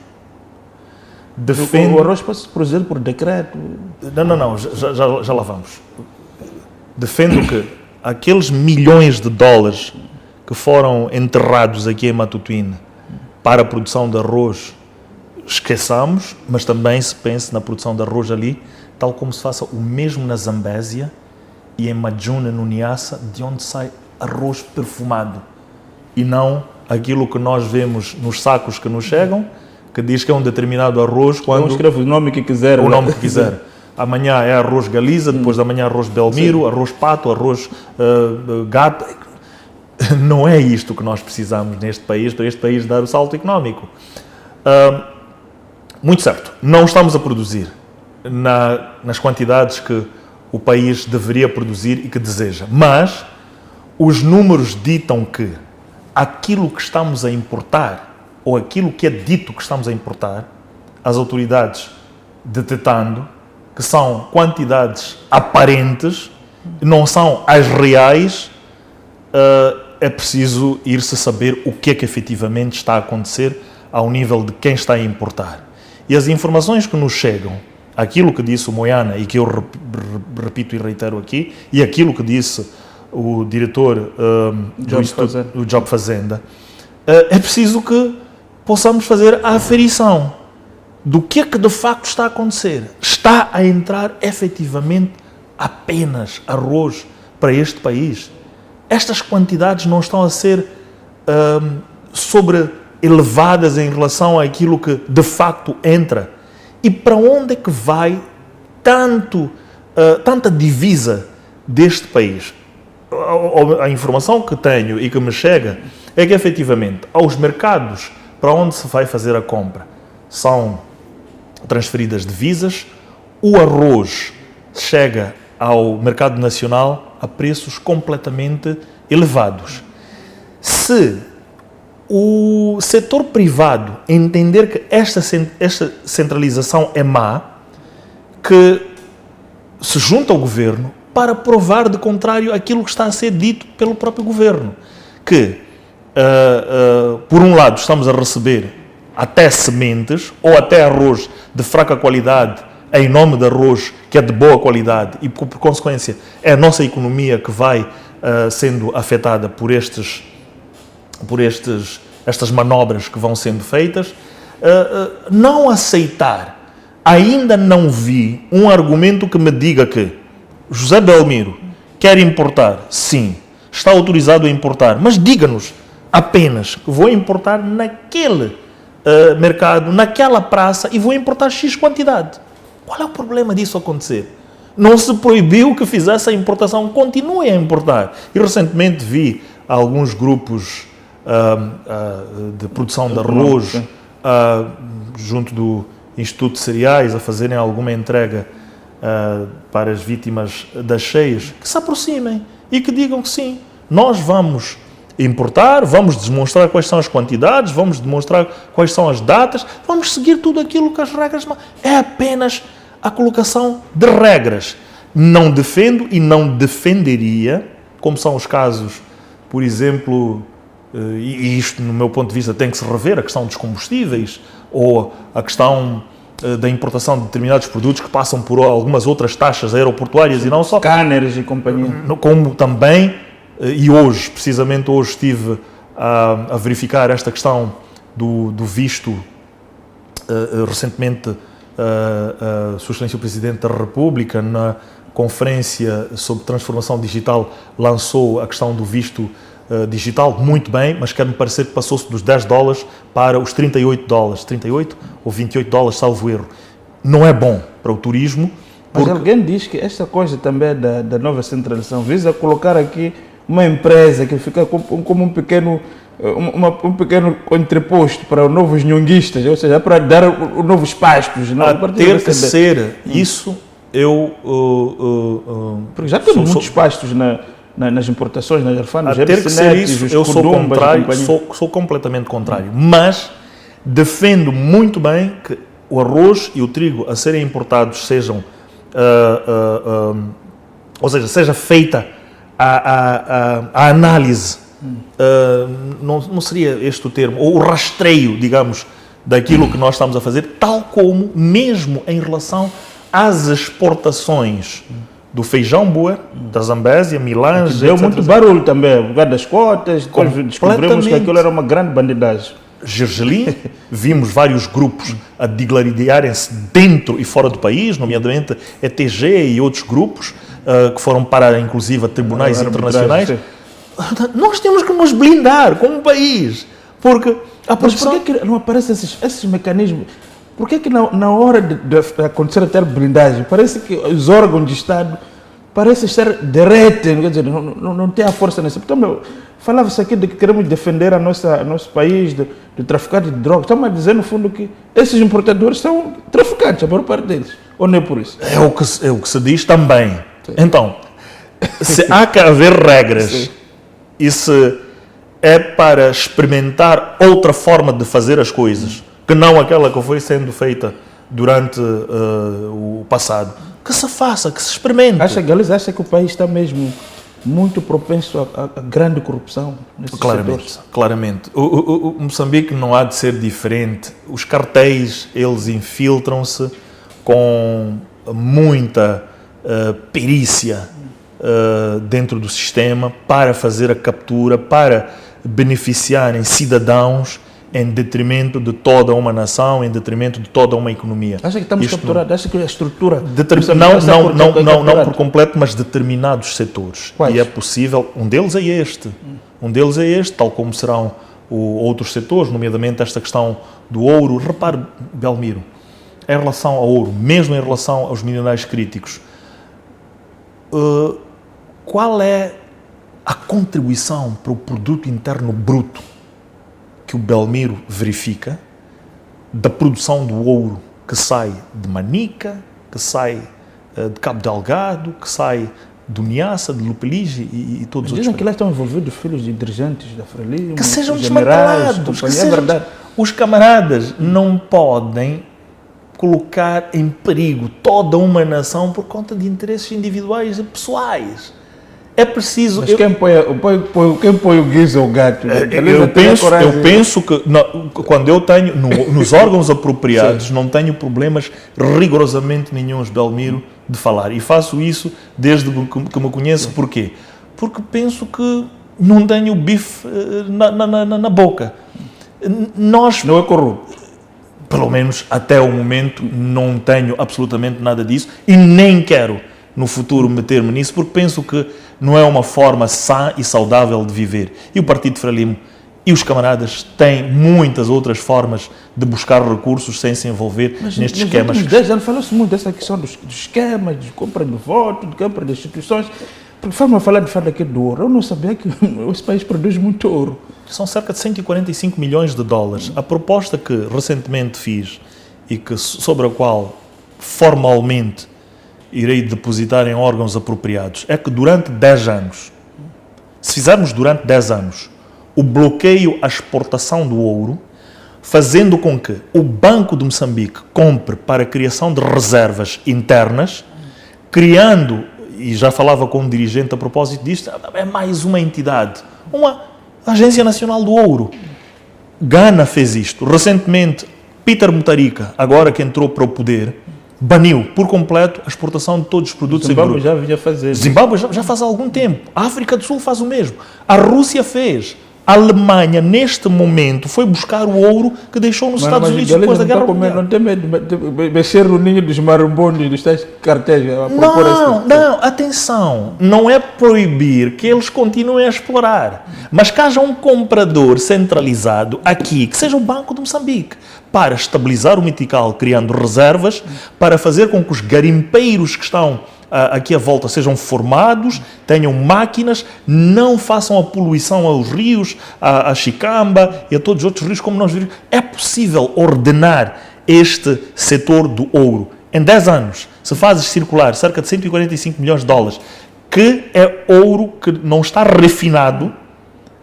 Defendo... O arroz pode se produzir por decreto? Não, já lá vamos. Defendo que aqueles milhões de dólares que foram enterrados aqui em Matutuíne para a produção de arroz, esqueçamos, mas também se pense na produção de arroz ali, tal como se faça o mesmo na Zambésia e em Majuna, no Niassa, de onde sai arroz perfumado e não aquilo que nós vemos nos sacos que nos chegam, que diz que é um determinado arroz quando... Não escreve o nome que quiser. O nome que quiser. Amanhã é arroz Galiza, depois da manhã arroz Belmiro, arroz Pato, arroz Gato. Não é isto que nós precisamos neste país, para este país dar o salto económico. Muito certo, não estamos a produzir nas quantidades que o país deveria produzir e que deseja, mas os números ditam que aquilo que estamos a importar, ou aquilo que é dito que estamos a importar, as autoridades detectando que são quantidades aparentes, não são as reais, é preciso ir-se saber o que é que efetivamente está a acontecer ao nível de quem está a importar. E as informações que nos chegam, aquilo que disse o Moiana e que eu repito e reitero aqui, e aquilo que disse o diretor do Job Fazenda, é preciso que possamos fazer a aferição do que é que de facto está a acontecer. Está a entrar efetivamente apenas arroz para este país? Estas quantidades não estão a ser elevadas em relação àquilo que de facto entra? E para onde é que vai tanta divisa deste país? A informação que tenho e que me chega é que efetivamente aos mercados para onde se vai fazer a compra são transferidas divisas, o arroz chega ao mercado nacional a preços completamente elevados. Se o setor privado entender que esta centralização é má, que se junta ao governo para provar de contrário aquilo que está a ser dito pelo próprio governo, que por um lado estamos a receber até sementes ou até arroz de fraca qualidade em nome de arroz que é de boa qualidade e, por consequência, é a nossa economia que vai sendo afetada por estas manobras que vão sendo feitas. Não aceitar, ainda não vi um argumento que me diga que José Belmiro quer importar, sim, está autorizado a importar, mas diga-nos apenas que vou importar naquele mercado, naquela praça, e vou importar X quantidade. Qual é o problema disso acontecer? Não se proibiu que fizesse a importação, continue a importar. E recentemente vi alguns grupos de produção de arroz junto do Instituto de Cereais a fazerem alguma entrega para as vítimas das cheias, que se aproximem e que digam que sim, nós vamos importar, vamos demonstrar quais são as quantidades, vamos demonstrar quais são as datas, vamos seguir tudo aquilo que as regras... É apenas a colocação de regras. Não defendo e não defenderia, como são os casos, por exemplo, e isto, no meu ponto de vista, tem que se rever, a questão dos combustíveis ou a questão da importação de determinados produtos que passam por algumas outras taxas aeroportuárias e não só. Scanners e companhia. Como também, e hoje, precisamente hoje, estive a verificar esta questão do visto. Recentemente, Sua Excelência o Presidente da República, na conferência sobre transformação digital, lançou a questão do visto digital, muito bem, mas quer-me parecer que passou-se dos $10 para os $38, 38 ou $28, salvo erro. Não é bom para o turismo. Mas alguém diz que esta coisa também da nova centralização visa colocar aqui uma empresa que fica como um pequeno entreposto para os novos nhonguistas, ou seja, para dar novos pastos. A ter que ser isso, porque já temos muitos pastos nas importações, nas alfândegas. A ter que ser isso, eu sou contrário, sou completamente contrário. Mas defendo muito bem que o arroz e o trigo a serem importados sejam, ou seja, seja feita a análise, não seria este o termo, ou o rastreio, digamos, daquilo que nós estamos a fazer, tal como mesmo em relação às exportações do feijão boa, da Zambésia, Milange, deu muito barulho também, por causa das cotas, depois descobrimos que aquilo era uma grande bandidagem. Gergelim, vimos vários grupos a digladiarem-se dentro e fora do país, nomeadamente ETG e outros grupos, que foram parar inclusive a tribunais internacionais. Nós temos que nos blindar como país, porque a produção... Mas por que não aparecem esses mecanismos? Por que na hora de acontecer a ter blindagem, parece que os órgãos de Estado parecem estar derretem, quer dizer, não tem a força necessária. Então, falava-se aqui de que queremos defender nosso país do traficante de drogas. Estamos a dizer, no fundo, que esses importadores são traficantes, a maior parte deles. Ou não é por isso? É o que se diz também. Sim. Então, se há que haver regras, sim, e se é para experimentar outra forma de fazer as coisas, que não aquela que foi sendo feita durante o passado, que se faça, que se experimente. Galiza acha que o país está mesmo muito propenso a grande corrupção nesses setores? Claramente. O Moçambique não há de ser diferente. Os cartéis, eles infiltram-se com muita perícia dentro do sistema para fazer a captura, para beneficiarem cidadãos em detrimento de toda uma nação, em detrimento de toda uma economia. Acha que estamos capturados? Acha que a estrutura... Não por completo, mas determinados setores. Quais? E é possível, um deles é este, tal como serão outros setores, nomeadamente esta questão do ouro. Repare, Belmiro, em relação ao ouro, mesmo em relação aos minerais críticos, qual é a contribuição para o produto interno bruto que o Belmiro verifica da produção do ouro que sai de Manica, que sai de Cabo Delgado, que sai do Niassa, de Lupelige e todos os outros. Dizem que lá estão envolvidos filhos de dirigentes da Frelimo, que sejam desmantelados. É verdade. Os camaradas não podem colocar em perigo toda uma nação por conta de interesses individuais e pessoais. É preciso... Mas quem põe o guiso é o gato. Eu penso que quando eu tenho, nos órgãos apropriados, não tenho problemas rigorosamente nenhuns, Belmiro, de falar. E faço isso desde que me conheço. Porquê? Porque penso que não tenho bife na boca. Não é corrupto. Pelo menos até o momento, não tenho absolutamente nada disso e nem quero no futuro meter-me nisso, porque penso que não é uma forma sã e saudável de viver. E o Partido Frelimo e os camaradas têm muitas outras formas de buscar recursos sem se envolver nestes esquemas. Nos 10 anos falou-se muito dessa questão dos esquemas, de compra de voto, de compra de instituições. Porque forma a falar de fato aqui do ouro. Eu não sabia que esse país produz muito ouro. São cerca de 145 milhões de dólares. A proposta que recentemente fiz e sobre a qual formalmente irei depositar em órgãos apropriados é que durante 10 anos, se fizermos durante 10 anos o bloqueio à exportação do ouro, fazendo com que o Banco de Moçambique compre para a criação de reservas internas, criando, e já falava com um dirigente a propósito disto, é mais uma entidade, uma Agência Nacional do Ouro. Gana fez isto. Recentemente, Peter Mutharika, agora que entrou para o poder, baniu por completo a exportação de todos os produtos em Zimbábue já vinha fazer. Zimbábue já faz há algum tempo. A África do Sul faz o mesmo. A Rússia fez. A Alemanha, neste momento, foi buscar o ouro que deixou nos Estados Unidos depois da Guerra Mundial. Não tem medo de mexer no ninho dos marimbondos, dos tais cartéis. Não, atenção. Não é proibir que eles continuem a explorar. Mas que haja um comprador centralizado aqui, que seja o Banco de Moçambique, para estabilizar o Metical, criando reservas, para fazer com que os garimpeiros que estão aqui à volta sejam formados, tenham máquinas, não façam a poluição aos rios, a Chicamba e a todos os outros rios como nós vimos. É possível ordenar este setor do ouro. Em 10 anos, se fazes circular cerca de 145 milhões de dólares, que é ouro que não está refinado,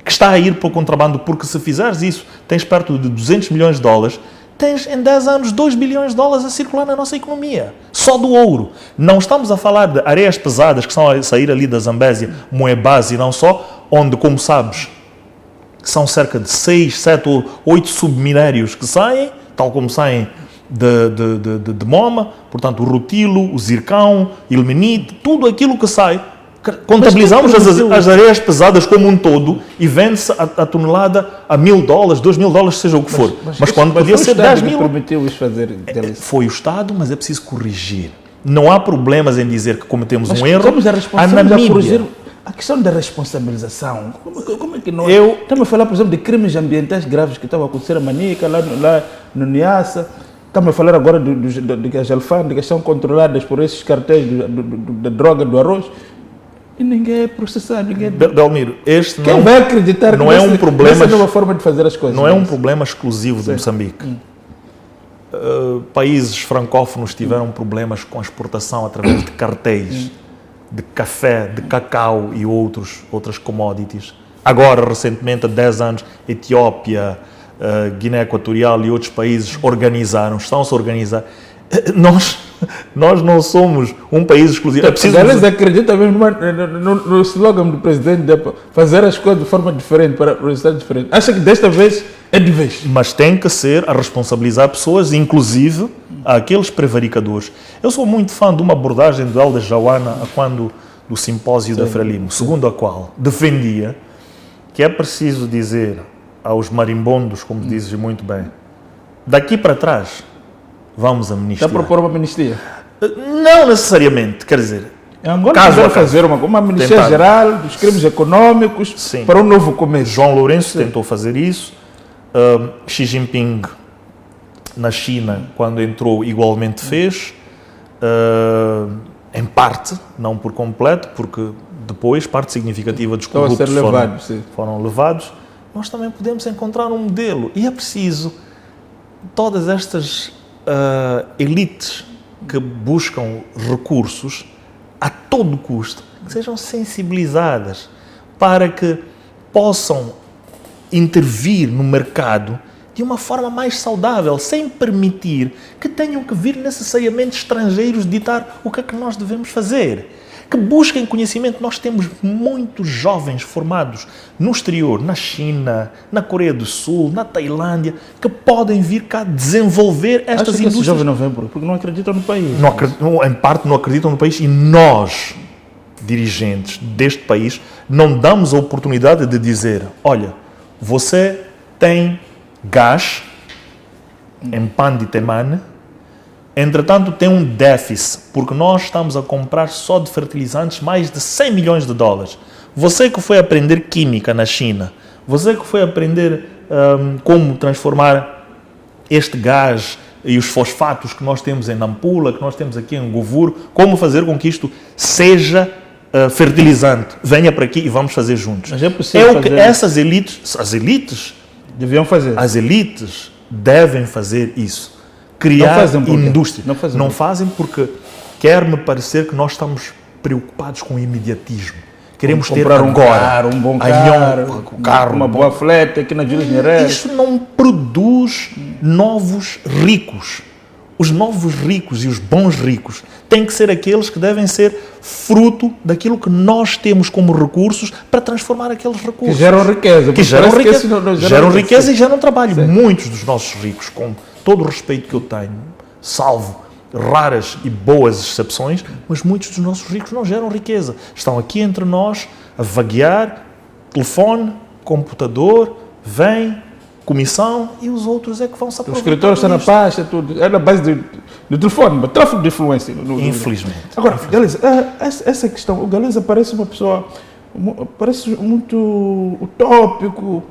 que está a ir para o contrabando, porque se fizeres isso, tens perto de 200 milhões de dólares, tens em 10 anos 2 bilhões de dólares a circular na nossa economia. Só do ouro. Não estamos a falar de areias pesadas que estão a sair ali da Zambésia, Moebase e não só, onde, como sabes, são cerca de 6, 7 ou 8 subminérios que saem, tal como saem de Moma, portanto o rutilo, o zircão, ilmenite, tudo aquilo que sai. Contabilizamos as areias pesadas como um todo e vende-se a tonelada a $1.000, $2.000, seja o que for. Mas quando podia ser 10 mil... permitiu isso fazer foi o Estado, mas é preciso corrigir. Não há problemas em dizer que cometemos um erro. A Namíbia. A questão da responsabilização, como é que nós... Estamos a falar, por exemplo, de crimes ambientais graves que estavam a acontecer a Manica, lá no Niassa. Estamos a falar agora de que as alfândegas são controladas por esses cartéis da droga, do arroz. E ninguém é processado, ninguém... Belmiro, este quem vai acreditar não é um problema, essa nova forma de fazer as coisas? Não é um problema exclusivo de Moçambique. Países francófonos tiveram problemas com a exportação através de cartéis, de café, de cacau e outras commodities. Agora, recentemente, há 10 anos, Etiópia, Guiné Equatorial e outros países estão-se a organizar. Nós não somos um país exclusivo. Eles acreditam mesmo no slogan do presidente de fazer as coisas de forma diferente, para resultados diferentes. Acha que desta vez é de vez? Mas tem que ser a responsabilizar pessoas, inclusive aqueles prevaricadores. Eu sou muito fã de uma abordagem do Helder Joana do simpósio da Frelimo, segundo a qual defendia que é preciso dizer aos marimbondos, como dizes muito bem, daqui para trás vamos amnistiar. Está a propor uma amnistia? Não necessariamente, quer dizer... Agora fazer uma amnistia geral dos crimes econômicos. Sim. Para um novo começo. João Lourenço tentou fazer isso. Xi Jinping, na China, quando entrou, igualmente fez. Em parte, não por completo, porque depois parte significativa dos corruptos foram levados. Nós também podemos encontrar um modelo. E é preciso todas estas elites que buscam recursos a todo custo, que sejam sensibilizadas para que possam intervir no mercado de uma forma mais saudável, sem permitir que tenham que vir necessariamente estrangeiros ditar o que é que nós devemos fazer. que busquem conhecimento. Nós temos muitos jovens formados no exterior, na China, na Coreia do Sul, na Tailândia, que podem vir cá desenvolver estas indústrias. Esses jovens não vêm porque não acreditam no país. Em parte não acreditam no país, e nós, dirigentes deste país, não damos a oportunidade de dizer: olha, você tem gás em Panditemane, entretanto tem um déficit, porque nós estamos a comprar só de fertilizantes mais de 100 milhões de dólares. Você que foi aprender química na China, você que foi aprender como transformar este gás e os fosfatos que nós temos em Nampula, que nós temos aqui em Govur, como fazer com que isto seja fertilizante. Venha para aqui e vamos fazer juntos. Mas é possível o que fazer... essas elites, as deviam fazer. As elites devem fazer isso. Criar indústria. Não fazem porque quer-me parecer que nós estamos preocupados com o imediatismo. Queremos ter agora um bom carro, uma boa flete aqui na Júlio Nyerere. Isso não produz novos ricos. Os novos ricos e os bons ricos têm que ser aqueles que devem ser fruto daquilo que nós temos como recursos para transformar aqueles recursos. Que geram riqueza. Geram riqueza e geram trabalho. Sim. Muitos dos nossos ricos, com todo o respeito que eu tenho, salvo raras e boas exceções, mas muitos dos nossos ricos não geram riqueza. Estão aqui entre nós a vaguear, telefone, computador, vem, comissão, e os outros é que vão se aproveitar. Os escritores estão na pasta, tudo. É na base do telefone, tráfico de influência. Infelizmente. Agora, Galiza, essa questão, o Galiza parece uma pessoa, parece muito utópico.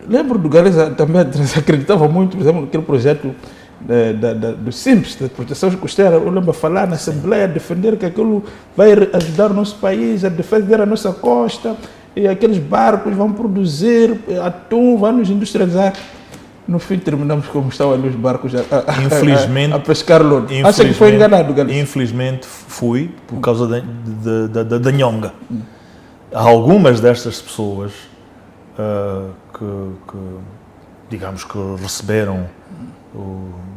Lembro do Galiza também, acreditava muito, por exemplo, naquele projeto do SIMPS, da proteção costeira. Eu lembro a falar na Assembleia, defender que aquilo vai ajudar o nosso país a defender a nossa costa, e aqueles barcos vão produzir atum, vão nos industrializar. No fim terminamos como estavam ali os barcos a pescar lodo. Acha que foi enganado, Galiza? Infelizmente fui, por causa da nhonga. Há algumas destas pessoas que digamos que receberam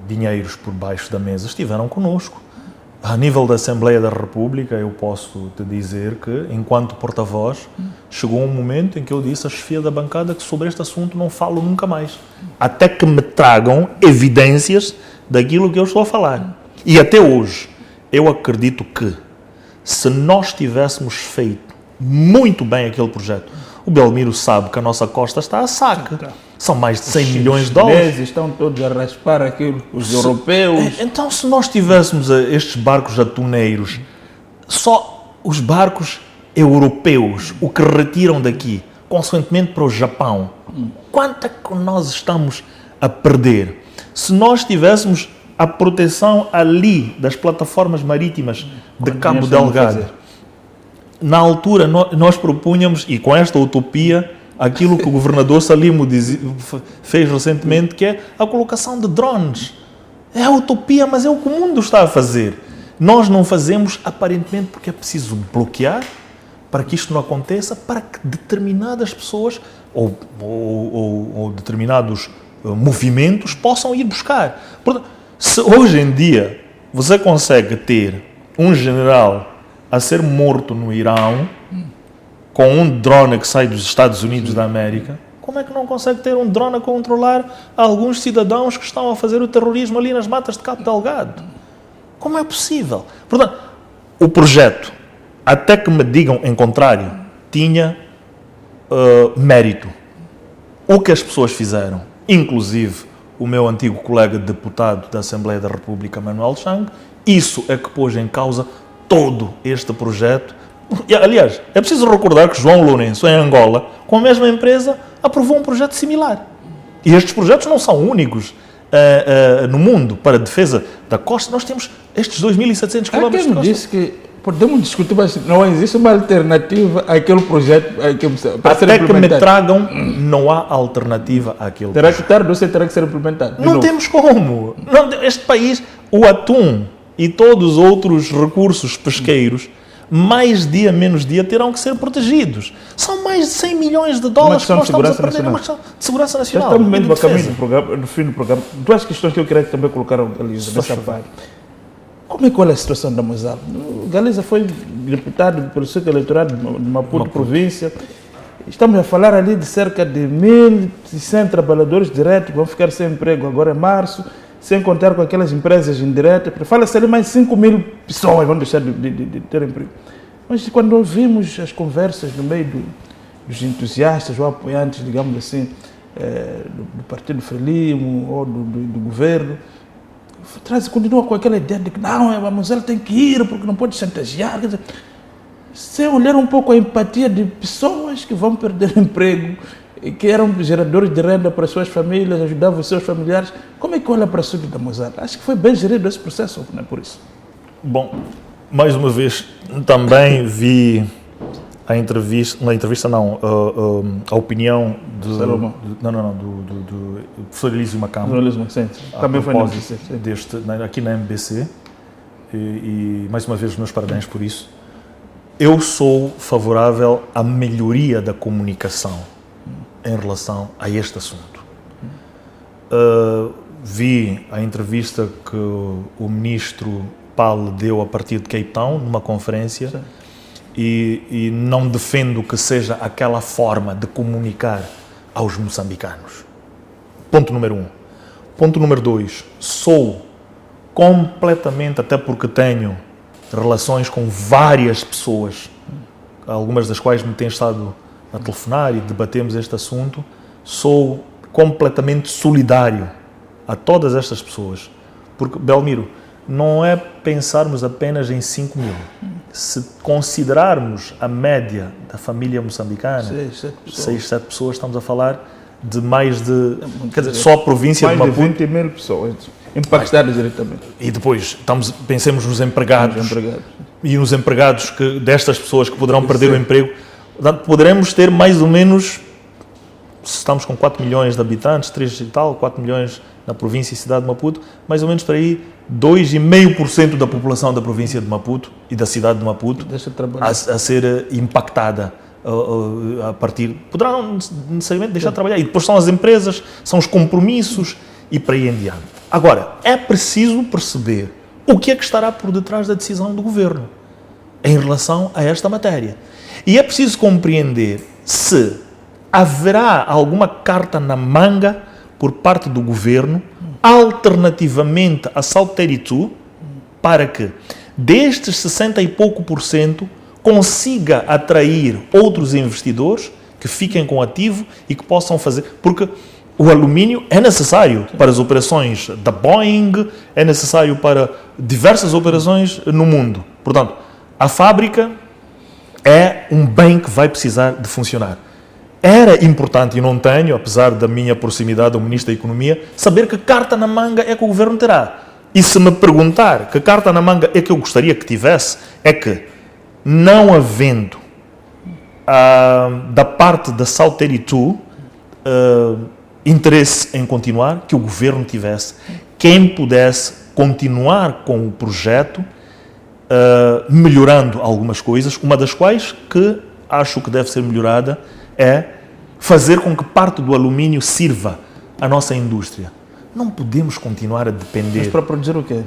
dinheiros por baixo da mesa, estiveram connosco. A nível da Assembleia da República, eu posso te dizer que, enquanto porta-voz, chegou um momento em que eu disse à chefia da bancada que sobre este assunto não falo nunca mais, até que me tragam evidências daquilo que eu estou a falar. E até hoje, eu acredito que, se nós tivéssemos feito muito bem aquele projeto, o Belmiro sabe que a nossa costa está a saco. São mais de 100 milhões de dólares. Os chineses estão todos a raspar aquilo, os europeus. Então, se nós tivéssemos estes barcos atuneiros, só os barcos europeus, o que retiram daqui, consequentemente para o Japão, quanto é que nós estamos a perder? Se nós tivéssemos a proteção ali das plataformas marítimas de Cabo Delgado, na altura nós propunhamos, e com esta utopia, aquilo que o governador Salimo fez recentemente, que é a colocação de drones. É a utopia, mas é o que o mundo está a fazer. Nós não fazemos, aparentemente, porque é preciso bloquear para que isto não aconteça, para que determinadas pessoas ou determinados movimentos possam ir buscar. Portanto, se hoje em dia você consegue ter um general a ser morto no Irão com um drone que sai dos Estados Unidos da América, como é que não consegue ter um drone a controlar alguns cidadãos que estão a fazer o terrorismo ali nas matas de Cabo Delgado? Como é possível? Portanto, o projeto, até que me digam em contrário, tinha mérito. O que as pessoas fizeram, inclusive o meu antigo colega deputado da Assembleia da República, Manuel Chang, isso é que pôs em causa todo este projeto. Aliás, é preciso recordar que João Lourenço, em Angola, com a mesma empresa, aprovou um projeto similar. E estes projetos não são únicos no mundo para a defesa da costa. Nós temos estes 2.700 km de costa. Disse que podemos discutir, mas não existe uma alternativa àquele projeto para ser implementado. Até que me tragam, não há alternativa àquele projeto. Terá que ser implementado. Não temos como. Este país, o atum e todos os outros recursos pesqueiros, mais dia, menos dia, terão que ser protegidos. São mais de 100 milhões de dólares que nós estamos a perder numa questão de segurança nacional. Já estamos no fim do programa. Duas questões que eu queria também colocar ali nessa parte. Como é que olha a situação da Mozal? Galiza foi deputado pelo Centro Eleitoral de Maputo, província. Estamos a falar ali de cerca de 1.100 trabalhadores diretos que vão ficar sem emprego agora em março, sem contar com aquelas empresas indiretas. Fala-se ali mais 5.000 pessoas vão deixar de ter emprego. Mas quando ouvimos as conversas no meio dos entusiastas ou apoiantes, digamos assim, do Partido Frelimo ou do governo, continua com aquela ideia de que não, a Mozal tem que ir porque não pode chantagear. Quer dizer, sem olhar um pouco a empatia de pessoas que vão perder emprego, que eram geradores de renda para as suas famílias, ajudavam os seus familiares. Como é que olha para o assunto da Mozal? Acho que foi bem gerido esse processo, não é por isso? Bom, mais uma vez, também vi a opinião do professor Elísio Macambo. Também foi aqui na MBC, e mais uma vez os meus parabéns por isso. Eu sou favorável à melhoria da comunicação em relação a este assunto. Vi a entrevista que o ministro Paulo deu a partir de Cape Town, numa conferência, e não defendo que seja aquela forma de comunicar aos moçambicanos. Ponto número 1. Ponto número 2. Sou completamente, até porque tenho relações com várias pessoas, algumas das quais me têm estado a telefonar e debatemos este assunto, sou completamente solidário a todas estas pessoas. Porque, Belmiro, não é pensarmos apenas em 5.000. Se considerarmos a média da família moçambicana, 6, 7 pessoas, estamos a falar de mais de... Quer dizer, só a província de Maputo... Mais de 20.000 pessoas impactadas diretamente. E depois, pensemos nos empregados. E nos empregados destas pessoas que poderão perder o emprego. Portanto, poderemos ter mais ou menos, se estamos com 4 milhões de habitantes, 3 e tal, 4 milhões na província e cidade de Maputo, mais ou menos para aí 2,5% da população da província de Maputo e da cidade de Maputo a ser impactada a partir... Poderá não necessariamente deixar de trabalhar. E depois são as empresas, são os compromissos e para aí em diante. Agora, é preciso perceber o que é que estará por detrás da decisão do governo em relação a esta matéria. E é preciso compreender se haverá alguma carta na manga por parte do governo, alternativamente a South32, para que destes 60 e pouco % consiga atrair outros investidores que fiquem com ativo e que possam fazer... Porque o alumínio é necessário para as operações da Boeing, é necessário para diversas operações no mundo. Portanto, a fábrica é um bem que vai precisar de funcionar. Era importante, e não tenho, apesar da minha proximidade ao Ministro da Economia, saber que carta na manga é que o Governo terá. E se me perguntar que carta na manga é que eu gostaria que tivesse, é que, não havendo da parte da South32 interesse em continuar, que o Governo tivesse quem pudesse continuar com o projeto, melhorando algumas coisas, uma das quais que acho que deve ser melhorada é fazer com que parte do alumínio sirva à nossa indústria. Não podemos continuar a depender... Mas para produzir o quê?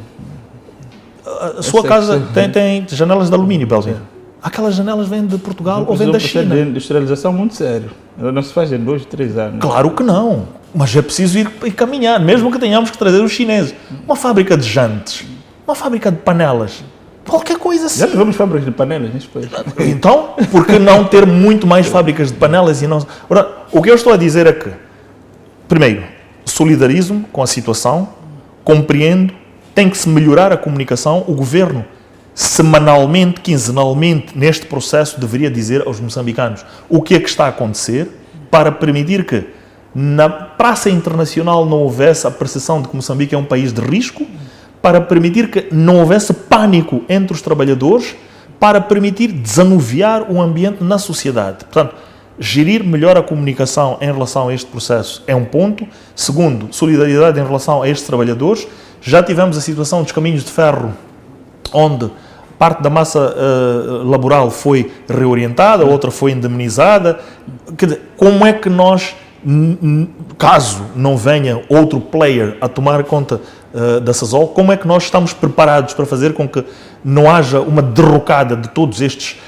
A sua casa tem janelas de alumínio, Belzinho. Aquelas janelas vêm de Portugal ou vêm da China. É de industrialização muito sério. Não se faz em 2, 3 anos. Claro que não. Mas é preciso ir caminhar, mesmo que tenhamos que trazer os chineses. Uma fábrica de jantes, uma fábrica de panelas, qualquer coisa assim. Já tivemos fábricas de panelas neste país. Então, por que não ter muito mais fábricas de panelas e não... Ora, o que eu estou a dizer é que, primeiro, solidarismo com a situação, compreendo, tem que se melhorar a comunicação, o Governo, semanalmente, quinzenalmente, neste processo, deveria dizer aos moçambicanos o que é que está a acontecer para permitir que na praça internacional não houvesse a percepção de que Moçambique é um país de risco, para permitir que não houvesse pânico entre os trabalhadores, para permitir desanuviar o ambiente na sociedade. Portanto, gerir melhor a comunicação em relação a este processo é um ponto. Segundo, solidariedade em relação a estes trabalhadores. Já tivemos a situação dos caminhos de ferro, onde parte da massa laboral foi reorientada, outra foi indemnizada. Quer dizer, como é que nós caso não venha outro player a tomar conta da Sasol, como é que nós estamos preparados para fazer com que não haja uma derrocada de todos estes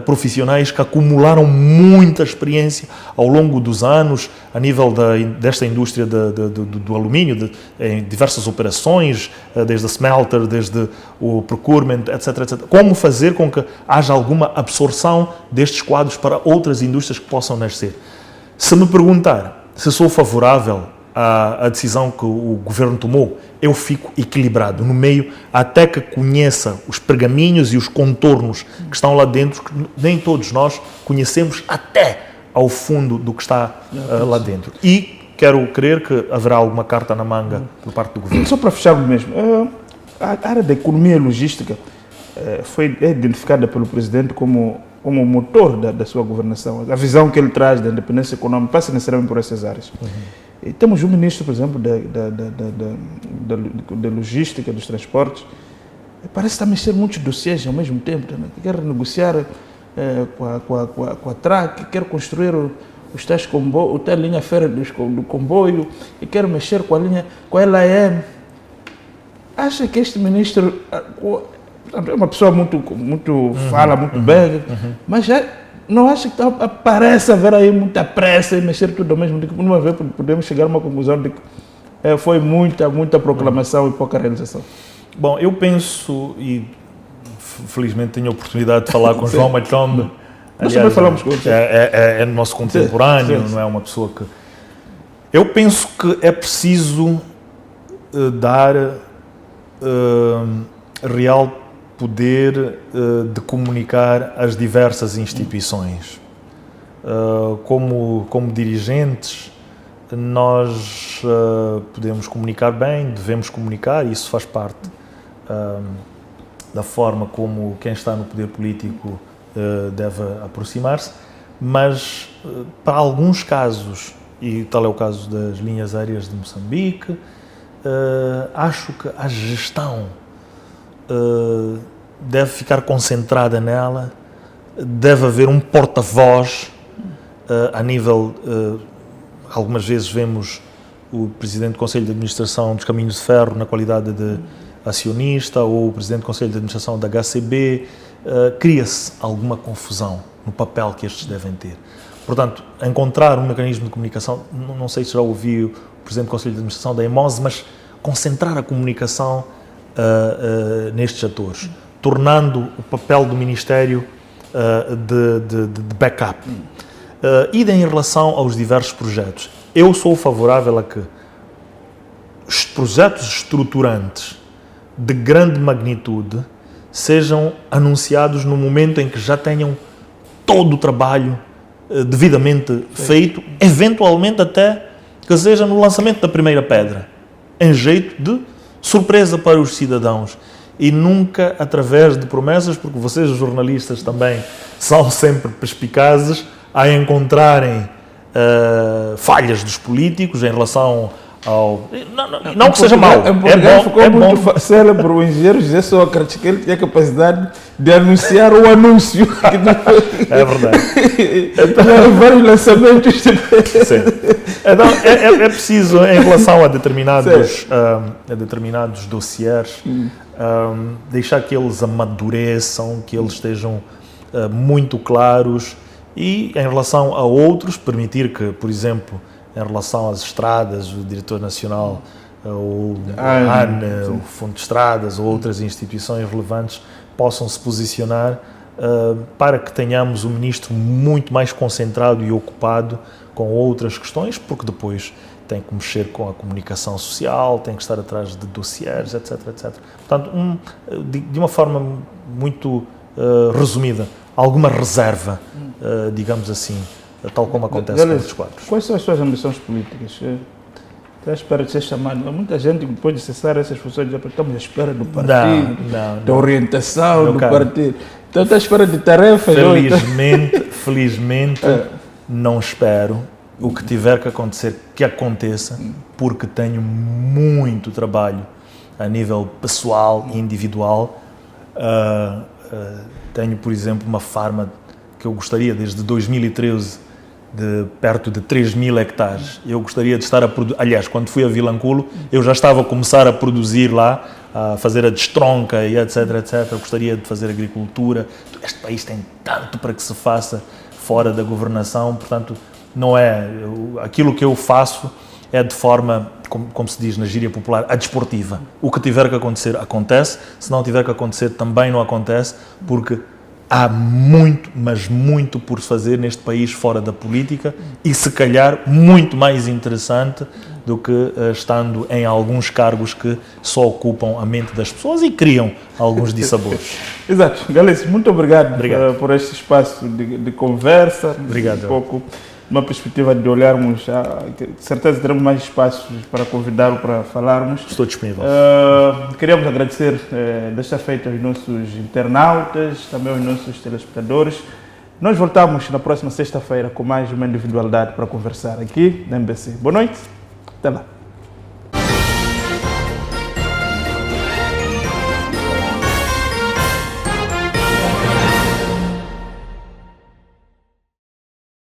profissionais que acumularam muita experiência ao longo dos anos a nível desta indústria do alumínio, em diversas operações, desde a smelter, desde o procurement, etc, etc. Como fazer com que haja alguma absorção destes quadros para outras indústrias que possam nascer? Se me perguntar se sou favorável à decisão que o governo tomou, eu fico equilibrado no meio, até que conheça os pergaminhos e os contornos que estão lá dentro, que nem todos nós conhecemos até ao fundo do que está lá dentro. E quero crer que haverá alguma carta na manga por parte do governo. Só para fecharmos mesmo, a área da economia e logística foi identificada pelo presidente como motor da sua governação. A visão que ele traz da independência econômica passa necessariamente por essas áreas. E temos um ministro, por exemplo, da logística, dos transportes, parece estar a mexer muitos dossiês ao mesmo tempo, né? Quer renegociar com a TRAC, quer construir os tais comboios, a linha férrea do comboio, e quer mexer com a LAM. Acha que este ministro é uma pessoa fala muito bem, mas não acha que parece haver aí muita pressa e mexer tudo ao mesmo tempo? Uma vez podemos chegar a uma conclusão de que foi muita proclamação e pouca realização. Bom, eu penso, e felizmente tenho a oportunidade de falar com João Machombe. Nós também falamos com ele. É nosso contemporâneo, não é uma pessoa que... Eu penso que é preciso dar real poder de comunicar às diversas instituições. Como dirigentes, nós podemos comunicar bem, devemos comunicar, isso faz parte da forma como quem está no poder político deve aproximar-se, mas para alguns casos, e tal é o caso das linhas aéreas de Moçambique, acho que a gestão deve ficar concentrada nela, deve haver um porta-voz a nível... algumas vezes vemos o Presidente do Conselho de Administração dos Caminhos de Ferro na qualidade de acionista, ou o Presidente do Conselho de Administração da HCB, cria-se alguma confusão no papel que estes devem ter. Portanto, encontrar um mecanismo de comunicação, não sei se já ouvi o Presidente do Conselho de Administração da EMOSE, mas concentrar a comunicação nestes atores, tornando o papel do Ministério de backup. E em relação aos diversos projetos, eu sou favorável a que os projetos estruturantes de grande magnitude sejam anunciados no momento em que já tenham todo o trabalho devidamente feito, eventualmente até que seja no lançamento da primeira pedra, em jeito de surpresa para os cidadãos, e nunca através de promessas, porque vocês, os jornalistas, também são sempre perspicazes a encontrarem falhas dos políticos em relação ao... Não que seja mau, é bom. Ficou muito célebre o engenheiro José Sócrates, que ele tinha capacidade de anunciar o anúncio. É verdade. Então, vários lançamentos. Sim. Então, é preciso, em relação a determinados dossiers, deixar que eles amadureçam, que eles estejam muito claros, e em relação a outros, permitir que, por exemplo, em relação às estradas, o Diretor Nacional, o ANE, o Fundo de Estradas ou outras instituições relevantes possam se posicionar para que tenhamos o Ministro muito mais concentrado e ocupado com outras questões, porque depois tem que mexer com a comunicação social, tem que estar atrás de dossiers, etc, etc. Portanto, de uma forma muito resumida, alguma reserva, digamos assim, tal como acontece com outros quadros. Quais são as suas ambições políticas? Está à espera de ser chamado? Muita gente, depois de cessar essas funções, diz: estamos à espera do partido, da orientação do partido. Então está à espera de tarefas? Felizmente não espero. O que tiver que acontecer, que aconteça, porque tenho muito trabalho a nível pessoal e individual. Tenho, por exemplo, uma farma que eu gostaria desde 2013 de perto de 3.000 hectares. Eu gostaria de estar a produzir, aliás, quando fui a Vilanculo, eu já estava a começar a produzir lá, a fazer a destronca e etc, etc. Eu gostaria de fazer agricultura. Este país tem tanto para que se faça fora da governação, portanto, não é... aquilo que eu faço é de forma, como se diz na gíria popular, a desportiva. O que tiver que acontecer, acontece. Se não tiver que acontecer, também não acontece, porque há muito, mas muito por fazer neste país fora da política e, se calhar, muito mais interessante do que estando em alguns cargos que só ocupam a mente das pessoas e criam alguns dissabores. Exato. Galício, muito obrigado. Por este espaço de conversa. Obrigado. Um pouco uma perspectiva de olharmos, de certeza teremos mais espaços para convidá-lo para falarmos. Estou disponível. Queríamos agradecer desta feita aos nossos internautas, também aos nossos telespectadores. Nós voltamos na próxima sexta-feira com mais uma individualidade para conversar aqui na MBC. Boa noite, até lá.